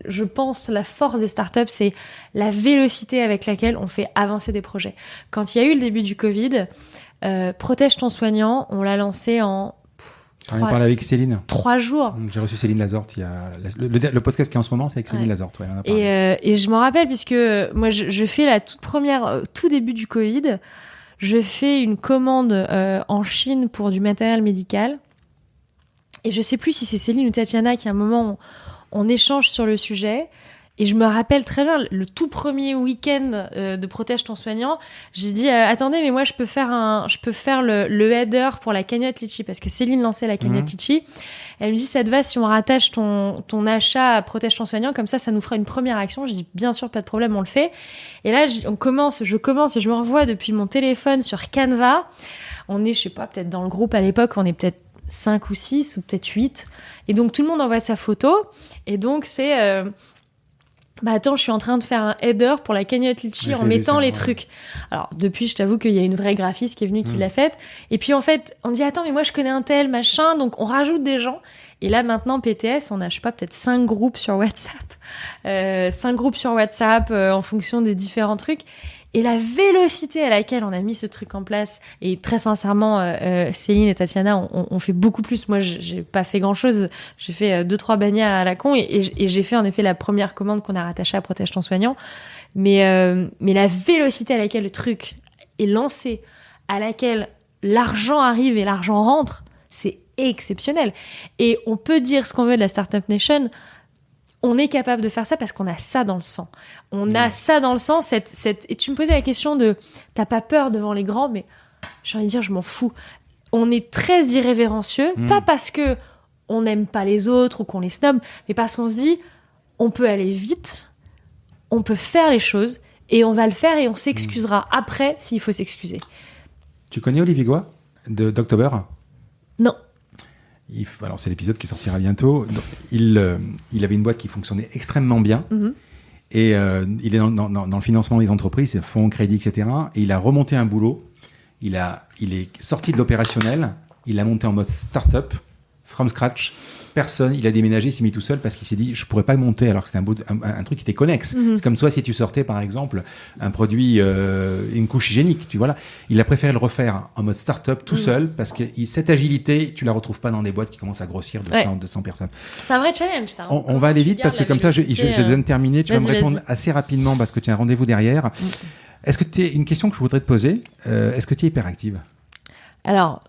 je pense, la force des startups, c'est la vélocité avec laquelle on fait avancer des projets. Quand il y a eu le début du Covid, Protège ton soignant, on l'a lancé en... On en parle avec Céline. 3 jours. J'ai reçu Céline Lazorte. Il y a le podcast qui est en ce moment, c'est avec Céline Lazorte. Ouais, on a parlé. Et je m'en rappelle puisque moi, je fais la toute première, tout début du Covid, je fais une commande en Chine pour du matériel médical. Et je sais plus si c'est Céline ou Tatiana qui à un moment on échange sur le sujet. Et je me rappelle très bien, le tout premier week-end de Protège ton soignant, j'ai dit attendez, mais moi je peux faire le header pour la cagnotte Litchi parce que Céline lançait la cagnotte Litchi. Elle me dit ça te va si on rattache ton achat à Protège ton soignant, comme ça nous fera une première action. J'ai dit bien sûr, pas de problème, on le fait. Et là je commence et je me revois depuis mon téléphone sur Canva. On est, je sais pas, peut-être dans le groupe à l'époque, on est peut-être 5 ou 6 ou peut-être 8. Et donc tout le monde envoie sa photo. Et donc c'est attends, je suis en train de faire un header pour la cagnotte Litchi en mettant les trucs. Alors, depuis, je t'avoue qu'il y a une vraie graphiste qui est venue, qui l'a faite. Et puis, en fait, on dit, attends, mais moi, je connais un tel, machin. Donc, on rajoute des gens. Et là, maintenant, PTS, on a, je sais pas, peut-être 5 groupes sur WhatsApp. 5 groupes sur WhatsApp en fonction des différents trucs. Et la vélocité à laquelle on a mis ce truc en place, et très sincèrement, Céline et Tatiana ont fait beaucoup plus. Moi, j'ai pas fait grand-chose. J'ai fait 2-3 bannières à la con et j'ai fait en effet la première commande qu'on a rattachée à Protège ton soignant. Mais la vélocité à laquelle le truc est lancé, à laquelle l'argent arrive et l'argent rentre, c'est exceptionnel. Et on peut dire ce qu'on veut de la Startup Nation. On est capable de faire ça parce qu'on a ça dans le sang. On a ça dans le sang. Et tu me posais la question de t'as pas peur devant les grands, mais j'ai envie de dire je m'en fous. On est très irrévérencieux, pas parce que on n'aime pas les autres ou qu'on les snob, mais parce qu'on se dit on peut aller vite, on peut faire les choses et on va le faire et on s'excusera après s'il faut s'excuser. Tu connais Olivier Goy d'October ? Non. Alors c'est l'épisode qui sortira bientôt. Il avait une boîte qui fonctionnait extrêmement bien et il est dans le financement des entreprises, fonds, crédits, etc. Et il a remonté un boulot. Il est sorti de l'opérationnel. Il l'a monté en mode start-up, from scratch. Personne. Il a déménagé, il s'est mis tout seul parce qu'il s'est dit je pourrais pas monter alors que c'était un truc qui était connexe. C'est comme toi si tu sortais par exemple un produit, une couche hygiénique, tu vois là. Il a préféré le refaire en mode start-up tout seul parce que cette agilité tu la retrouves pas dans des boîtes qui commencent à grossir de 200 personnes. C'est un vrai challenge ça. On va aller vite parce que comme ça je donne terminer. Tu vas me répondre assez rapidement parce que tu as un rendez-vous derrière. Est-ce que tu es une question que je voudrais te poser? Est-ce que tu es hyperactive? Alors.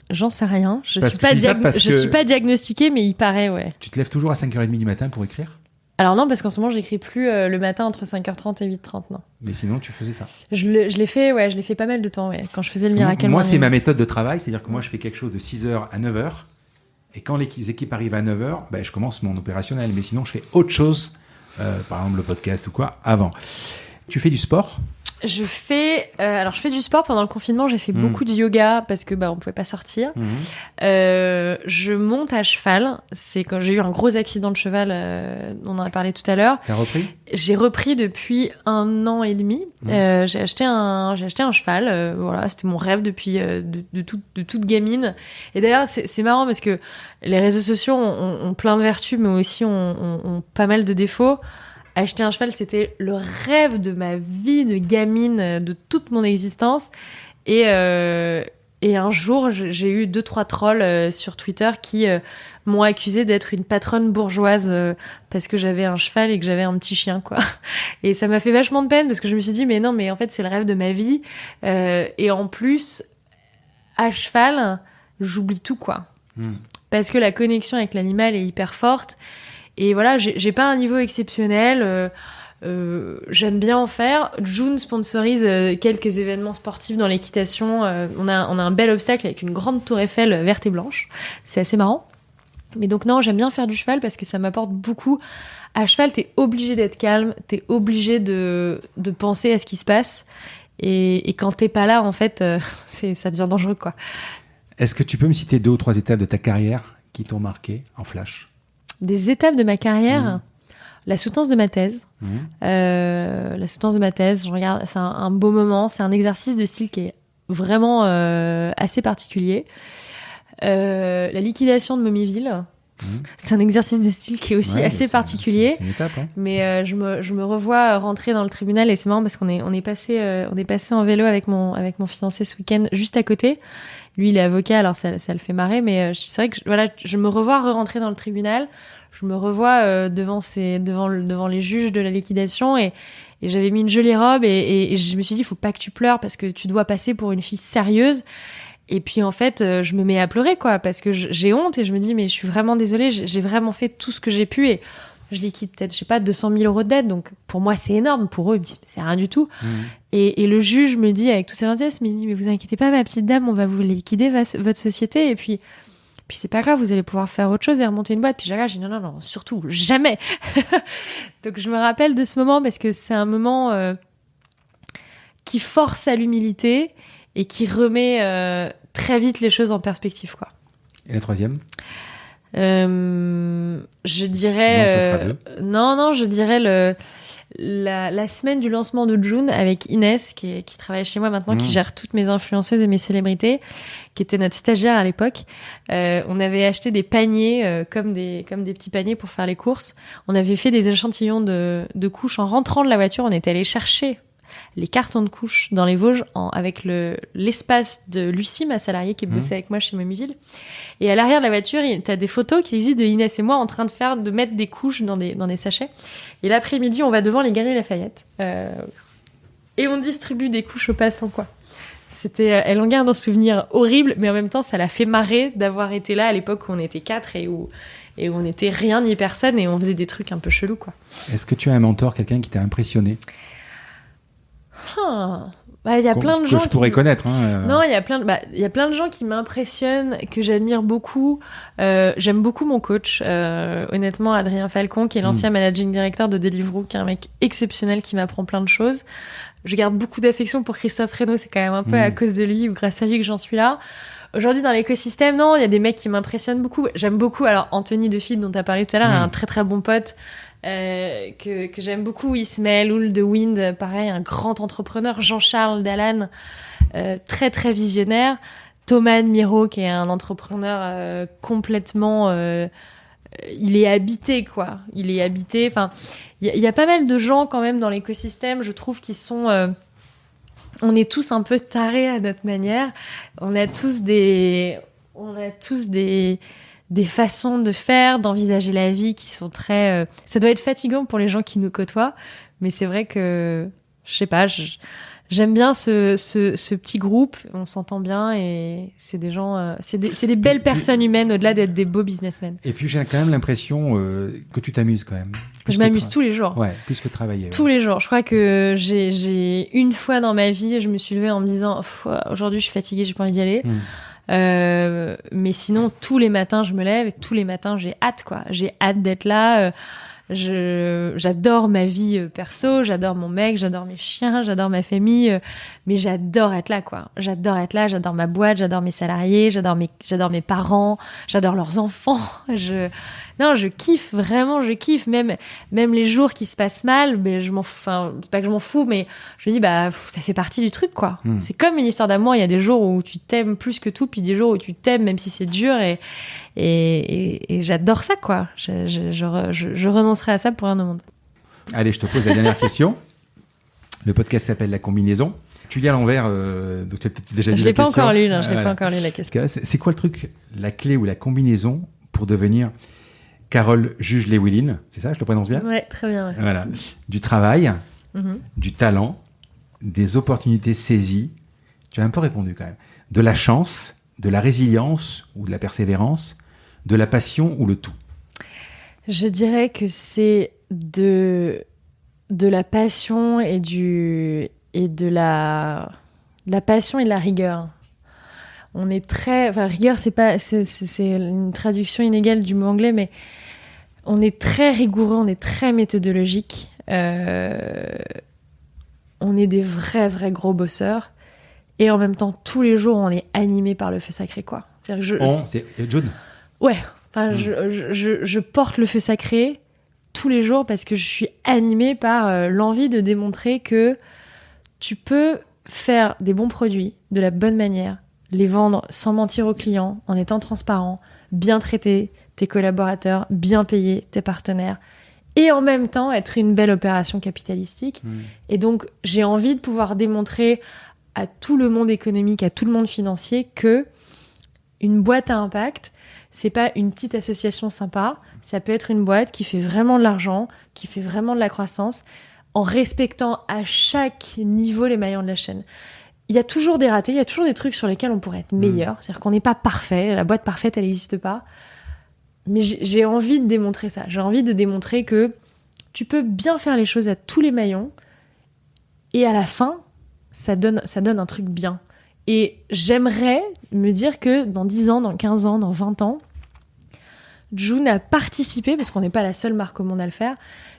J'en sais rien. Je suis pas diagnostiquée, mais il paraît, ouais. Tu te lèves toujours à 5h30 du matin pour écrire ? Alors non, parce qu'en ce moment, j'écris plus le matin entre 5h30 et 8h30, non. Mais sinon, tu faisais ça ? Je l'ai fait pas mal de temps, ouais. Quand je faisais le Miracle Moi, Morning. c'est ma méthode de travail, c'est-à-dire que moi, je fais quelque chose de 6h à 9h, et quand les équipes arrivent à 9h, je commence mon opérationnel. Mais sinon, je fais autre chose, par exemple le podcast ou quoi, avant. Tu fais du sport ? Je fais du sport pendant le confinement. J'ai fait beaucoup de yoga parce que on pouvait pas sortir. Je monte à cheval. C'est quand j'ai eu un gros accident de cheval. On en a parlé tout à l'heure. T'as repris ? J'ai repris depuis 1 an et demi. J'ai acheté un cheval. Voilà, c'était mon rêve depuis de toute gamine. Et d'ailleurs, c'est marrant parce que les réseaux sociaux ont plein de vertus, mais aussi ont pas mal de défauts. Acheter un cheval, c'était le rêve de ma vie de gamine, de toute mon existence. Et un jour, j'ai eu 2-3 trolls sur Twitter qui m'ont accusé d'être une patronne bourgeoise parce que j'avais un cheval et que j'avais un petit chien, quoi. Et ça m'a fait vachement de peine parce que je me suis dit, mais non, mais en fait, c'est le rêve de ma vie. Et en plus, à cheval, j'oublie tout, quoi. Parce que la connexion avec l'animal est hyper forte. Et voilà, j'ai pas un niveau exceptionnel. J'aime bien en faire. June sponsorise quelques événements sportifs dans l'équitation. On a un bel obstacle avec une grande tour Eiffel verte et blanche. C'est assez marrant. Mais donc non, j'aime bien faire du cheval parce que ça m'apporte beaucoup. À cheval, t'es obligé d'être calme, t'es obligé de penser à ce qui se passe. Et quand t'es pas là, en fait, ça devient dangereux, quoi. Est-ce que tu peux me citer 2 ou 3 étapes de ta carrière qui t'ont marqué en flash? Des étapes de ma carrière, la soutenance de ma thèse. La soutenance de ma thèse, je regarde, c'est un beau moment, c'est un exercice de style qui est vraiment assez particulier. La liquidation de Momiville, c'est un exercice de style qui est aussi assez particulier. C'est une étape, hein. Mais je me revois rentrer dans le tribunal et c'est marrant parce qu'on est passé en vélo avec mon fiancé ce week-end juste à côté. Lui, il est avocat, alors ça le fait marrer, mais c'est vrai que je me revois rentrer dans le tribunal. Je me revois devant les juges de la liquidation et j'avais mis une jolie robe et je me suis dit, il faut pas que tu pleures parce que tu dois passer pour une fille sérieuse. Et puis en fait, je me mets à pleurer, quoi, parce que j'ai honte et je me dis, mais je suis vraiment désolée, j'ai vraiment fait tout ce que j'ai pu et je liquide peut-être, je sais pas, 200 000 euros de dette. Donc pour moi, c'est énorme. Pour eux, ils me disent, c'est rien du tout. Et le juge me dit, avec toute sa gentillesse, il me dit, mais vous inquiétez pas, ma petite dame, on va vous liquider votre société et puis c'est pas grave, vous allez pouvoir faire autre chose et remonter une boîte. Puis j'ai dit non, surtout, jamais. Donc je me rappelle de ce moment parce que c'est un moment qui force à l'humilité et qui remet très vite les choses en perspective, quoi. Et la troisième? Je dirais... Non, je dirais la semaine du lancement de June avec Inès, qui travaille chez moi maintenant, qui gère toutes mes influenceuses et mes célébrités, qui était notre stagiaire à l'époque. On avait acheté des paniers, comme des petits paniers pour faire les courses. On avait fait des échantillons de couches. En rentrant de la voiture, on était allé chercher les cartons de couches dans les Vosges avec l'espace de Lucie, ma salariée qui bossait avec moi chez Momiville. Et à l'arrière de la voiture, t'as des photos qui existent de Inès et moi en train de mettre des couches dans des sachets. Et l'après-midi, on va devant les Galeries Lafayette et on distribue des couches aux passants, quoi. Elle en garde un souvenir horrible, mais en même temps, ça l'a fait marrer d'avoir été là à l'époque où on était 4 et où on n'était rien ni personne et on faisait des trucs un peu chelous, quoi. Est-ce que tu as un mentor, quelqu'un qui t'a impressionné? Il y a plein de gens que je pourrais connaître. Non, il y a plein de gens qui m'impressionnent, que j'admire beaucoup. J'aime beaucoup mon coach, honnêtement, Adrien Falcon, qui est l'ancien managing director de Deliveroo, qui est un mec exceptionnel qui m'apprend plein de choses. Je garde beaucoup d'affection pour Christophe Reynaud, c'est quand même un peu à cause de lui ou grâce à lui que j'en suis là. Aujourd'hui, dans l'écosystème, non, il y a des mecs qui m'impressionnent beaucoup. J'aime beaucoup, alors, Anthony Defide, dont tu as parlé tout à l'heure, un très très bon pote, que j'aime beaucoup. Ismaël Oul de Wind, pareil, un grand entrepreneur. Jean-Charles Dallan, très très visionnaire. Thomas Miro, qui est un entrepreneur complètement... il est habité, quoi. Il est habité. Enfin, il y a pas mal de gens quand même dans l'écosystème, je trouve, qui sont... on est tous un peu tarés à notre manière. On a tous des façons de faire, d'envisager la vie qui sont très... ça doit être fatigant pour les gens qui nous côtoient, mais c'est vrai que, je sais pas, j'aime bien ce petit groupe, on s'entend bien et c'est des gens... c'est des belles personnes humaines au-delà d'être des beaux businessmen. Et puis j'ai quand même l'impression que tu t'amuses quand même. Je m'amuse tous les jours. Ouais, plus que travailler. Tous les jours. Je crois que j'ai une fois dans ma vie, je me suis levée en me disant aujourd'hui je suis fatiguée, j'ai pas envie d'y aller. Mais sinon, tous les matins, je me lève et tous les matins, j'ai hâte, quoi. J'ai hâte d'être là. J'adore ma vie perso, j'adore mon mec, j'adore mes chiens, j'adore ma famille, mais j'adore être là, quoi. J'adore être là, j'adore ma boîte, j'adore mes salariés, j'adore mes parents, j'adore leurs enfants. Je kiffe, vraiment, je kiffe. Même les jours qui se passent mal, mais c'est pas que je m'en fous, mais je me dis, ça fait partie du truc, quoi. C'est comme une histoire d'amour, il y a des jours où tu t'aimes plus que tout, puis des jours où tu t'aimes même si c'est dur et j'adore ça, quoi. Je renoncerai à ça pour rien au monde. Allez, je te pose la dernière question. Le podcast s'appelle La Combinaison. Tu lis à l'envers, donc tu as peut-être déjà lu je la l'ai pas question. encore lu, non, je l'ai pas encore lu la question. C'est quoi le truc, la clé ou la combinaison pour devenir Carole Juge-Lewillyn? C'est ça, je le prononce bien? Ouais, très bien. Ouais. Voilà. Du travail, du talent, des opportunités saisies. Tu as un peu répondu quand même. De la chance, de la résilience ou de la persévérance, de la passion ou le tout? Je dirais que c'est de la passion et de la passion et de la rigueur. On est très, enfin rigueur, c'est une traduction inégale du mot anglais, mais on est très rigoureux, on est très méthodologique. On est des vrais gros bosseurs. Et en même temps, tous les jours, on est animé par le feu sacré, quoi. C'est June. Ouais. Enfin, je porte le feu sacré tous les jours parce que je suis animée par l'envie de démontrer que tu peux faire des bons produits de la bonne manière, les vendre sans mentir aux clients, en étant transparent, bien traiter tes collaborateurs, bien payer tes partenaires, et en même temps être une belle opération capitalistique. Et donc, j'ai envie de pouvoir démontrer à tout le monde économique, à tout le monde financier, que une boîte à impact, c'est pas une petite association sympa, ça peut être une boîte qui fait vraiment de l'argent, qui fait vraiment de la croissance, en respectant à chaque niveau les maillons de la chaîne. Il y a toujours des ratés, il y a toujours des trucs sur lesquels on pourrait être meilleur. C'est-à-dire qu'on n'est pas parfait, la boîte parfaite, elle n'existe pas. Mais j'ai envie de démontrer ça. J'ai envie de démontrer que tu peux bien faire les choses à tous les maillons et à la fin, ça donne un truc bien. Et j'aimerais me dire que dans 10 ans, dans 15 ans, dans 20 ans, June a participé, parce qu'on n'est pas la seule marque au monde à le faire,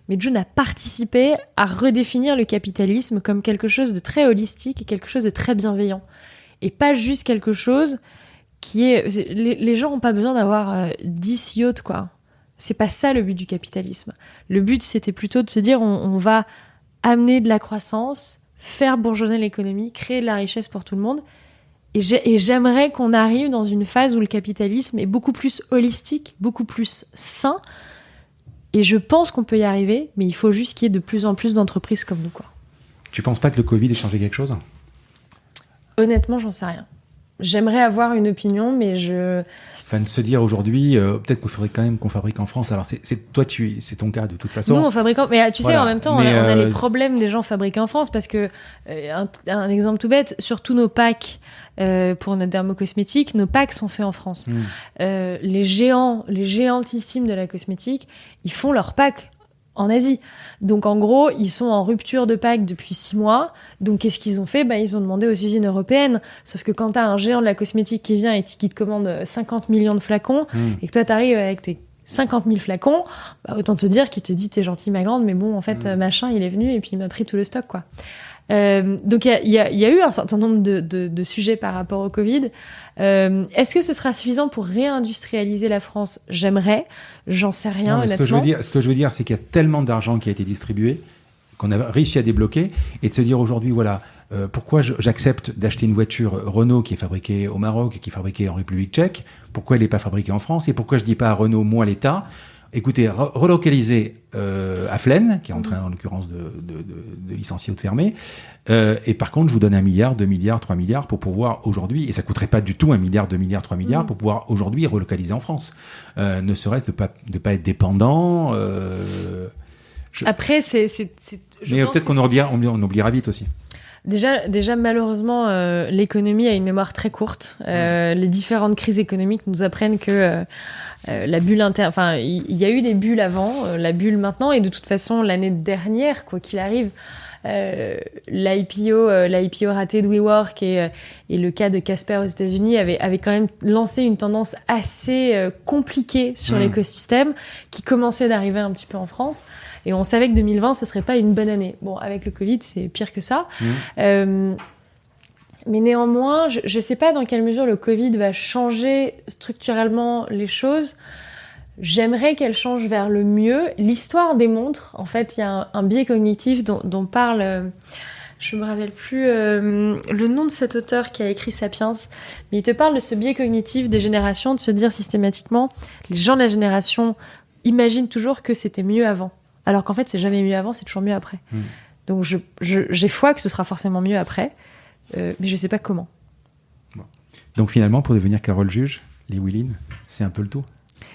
mais June a participé à redéfinir le capitalisme comme quelque chose de très holistique et quelque chose de très bienveillant. Et pas juste quelque chose qui est... Les gens n'ont pas besoin d'avoir 10 yachts, quoi. C'est pas ça le but du capitalisme. Le but, c'était plutôt de se dire on va amener de la croissance, faire bourgeonner l'économie, créer de la richesse pour tout le monde. Et j'aimerais qu'on arrive dans une phase où le capitalisme est beaucoup plus holistique, beaucoup plus sain. Et je pense qu'on peut y arriver, mais il faut juste qu'il y ait de plus en plus d'entreprises comme nous, quoi. Tu penses pas que le Covid ait changé quelque chose ? Honnêtement, j'en sais rien. J'aimerais avoir une opinion, mais Enfin, de se dire aujourd'hui, peut-être qu'il faudrait quand même qu'on fabrique en France. Alors, c'est ton cas de toute façon. Nous, on fabrique mais tu sais, en même temps, mais on a les problèmes des gens fabriqués en France, parce que, un exemple tout bête, sur tous nos packs, pour notre dermocosmétique, nos packs sont faits en France. Les géantissimes de la cosmétique, ils font leurs packs en Asie. Donc, en gros, ils sont en rupture de pack depuis 6 mois. Donc, qu'est-ce qu'ils ont fait ? Ils ont demandé aux usines européennes. Sauf que quand t'as un géant de la cosmétique qui vient et qui te commande 50 millions de flacons, et que toi, t'arrives avec tes 50 000 flacons, autant te dire qu'il te dit « T'es gentille, ma grande, mais bon, en fait, machin, il est venu et puis il m'a pris tout le stock, quoi. » Donc, il y a eu un certain nombre de sujets par rapport au Covid. Est-ce que ce sera suffisant pour réindustrialiser la France ? J'aimerais. J'en sais rien, honnêtement. Ce que je veux dire, c'est qu'il y a tellement d'argent qui a été distribué qu'on a réussi à débloquer, et de se dire aujourd'hui, voilà, pourquoi j'accepte d'acheter une voiture Renault qui est fabriquée au Maroc et qui est fabriquée en République tchèque, pourquoi elle n'est pas fabriquée en France, et pourquoi je dis pas à Renault, moi l'État, écoutez, relocaliser à Flaine, qui est en train en l'occurrence de licencier ou de fermer, et par contre je vous donne 1 milliard, 2 milliards, 3 milliards pour pouvoir aujourd'hui, et ça coûterait pas du tout 1 milliard, 2 milliards, 3 milliards pour pouvoir aujourd'hui relocaliser en France, ne serait-ce de pas être dépendant. Après, mais peut-être qu'on oubliera vite aussi. Déjà, malheureusement, l'économie a une mémoire très courte. Les différentes crises économiques nous apprennent que la bulle enfin, il y a eu des bulles avant, la bulle maintenant, et de toute façon, l'année dernière, quoi qu'il arrive, l'IPO raté de WeWork et le cas de Casper aux États-Unis avait quand même lancé une tendance assez compliquée sur l'écosystème, qui commençait d'arriver un petit peu en France. Et on savait que 2020, ce serait pas une bonne année. Bon, avec le Covid, c'est pire que ça. Mais néanmoins, je sais pas dans quelle mesure le Covid va changer structurellement les choses. J'aimerais qu'elle change vers le mieux. L'histoire démontre, en fait, il y a un biais cognitif dont parle... je me rappelle plus le nom de cet auteur qui a écrit Sapiens, mais il te parle de ce biais cognitif des générations, de se dire systématiquement, les gens de la génération imaginent toujours que c'était mieux avant. Alors qu'en fait, c'est jamais mieux avant, c'est toujours mieux après. Donc, j'ai foi que ce sera forcément mieux après, mais je sais pas comment. Bon. Donc, finalement, pour devenir Carole Juge, les Willin, c'est un peu le tout.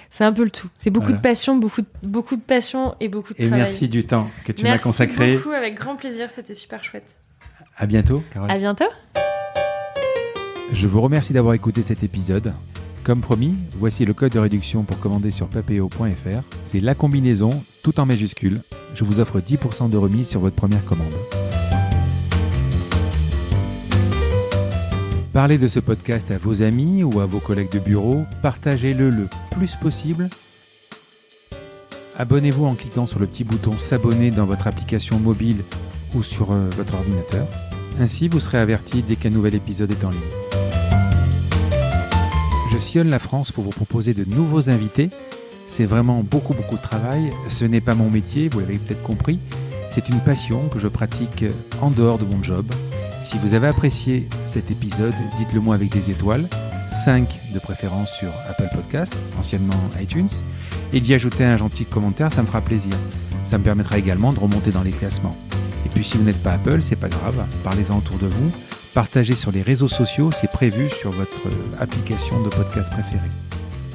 C'est un peu le tout. C'est beaucoup de passion, beaucoup de passion et beaucoup de travail. Et merci du temps que tu m'as consacré. Merci beaucoup, avec grand plaisir, c'était super chouette. À bientôt, Carole. À bientôt. Je vous remercie d'avoir écouté cet épisode. Comme promis, voici le code de réduction pour commander sur papéo.fr. C'est la combinaison, tout en majuscules. Je vous offre 10% de remise sur votre première commande. Parlez de ce podcast à vos amis ou à vos collègues de bureau. Partagez-le le plus possible. Abonnez-vous en cliquant sur le petit bouton s'abonner dans votre application mobile ou sur votre ordinateur. Ainsi, vous serez averti dès qu'un nouvel épisode est en ligne. Je sillonne la France pour vous proposer de nouveaux invités. C'est vraiment beaucoup de travail. Ce n'est pas mon métier, vous l'avez peut-être compris. C'est une passion que je pratique en dehors de mon job. Si vous avez apprécié cet épisode, dites-le moi avec des étoiles, 5 de préférence sur Apple Podcast, anciennement iTunes, et d'y ajouter un gentil commentaire, ça me fera plaisir. Ça me permettra également de remonter dans les classements. Et puis si vous n'êtes pas Apple, c'est pas grave, parlez-en autour de vous, partagez sur les réseaux sociaux, c'est prévu sur votre application de podcast préférée.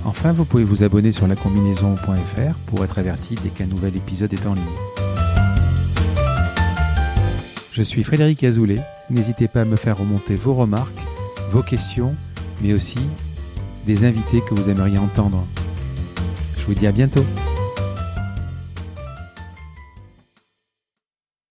Enfin, vous pouvez vous abonner sur lacombinaison.fr pour être averti dès qu'un nouvel épisode est en ligne. Je suis Frédéric Azoulay, n'hésitez pas à me faire remonter vos remarques, vos questions, mais aussi des invités que vous aimeriez entendre. Je vous dis à bientôt.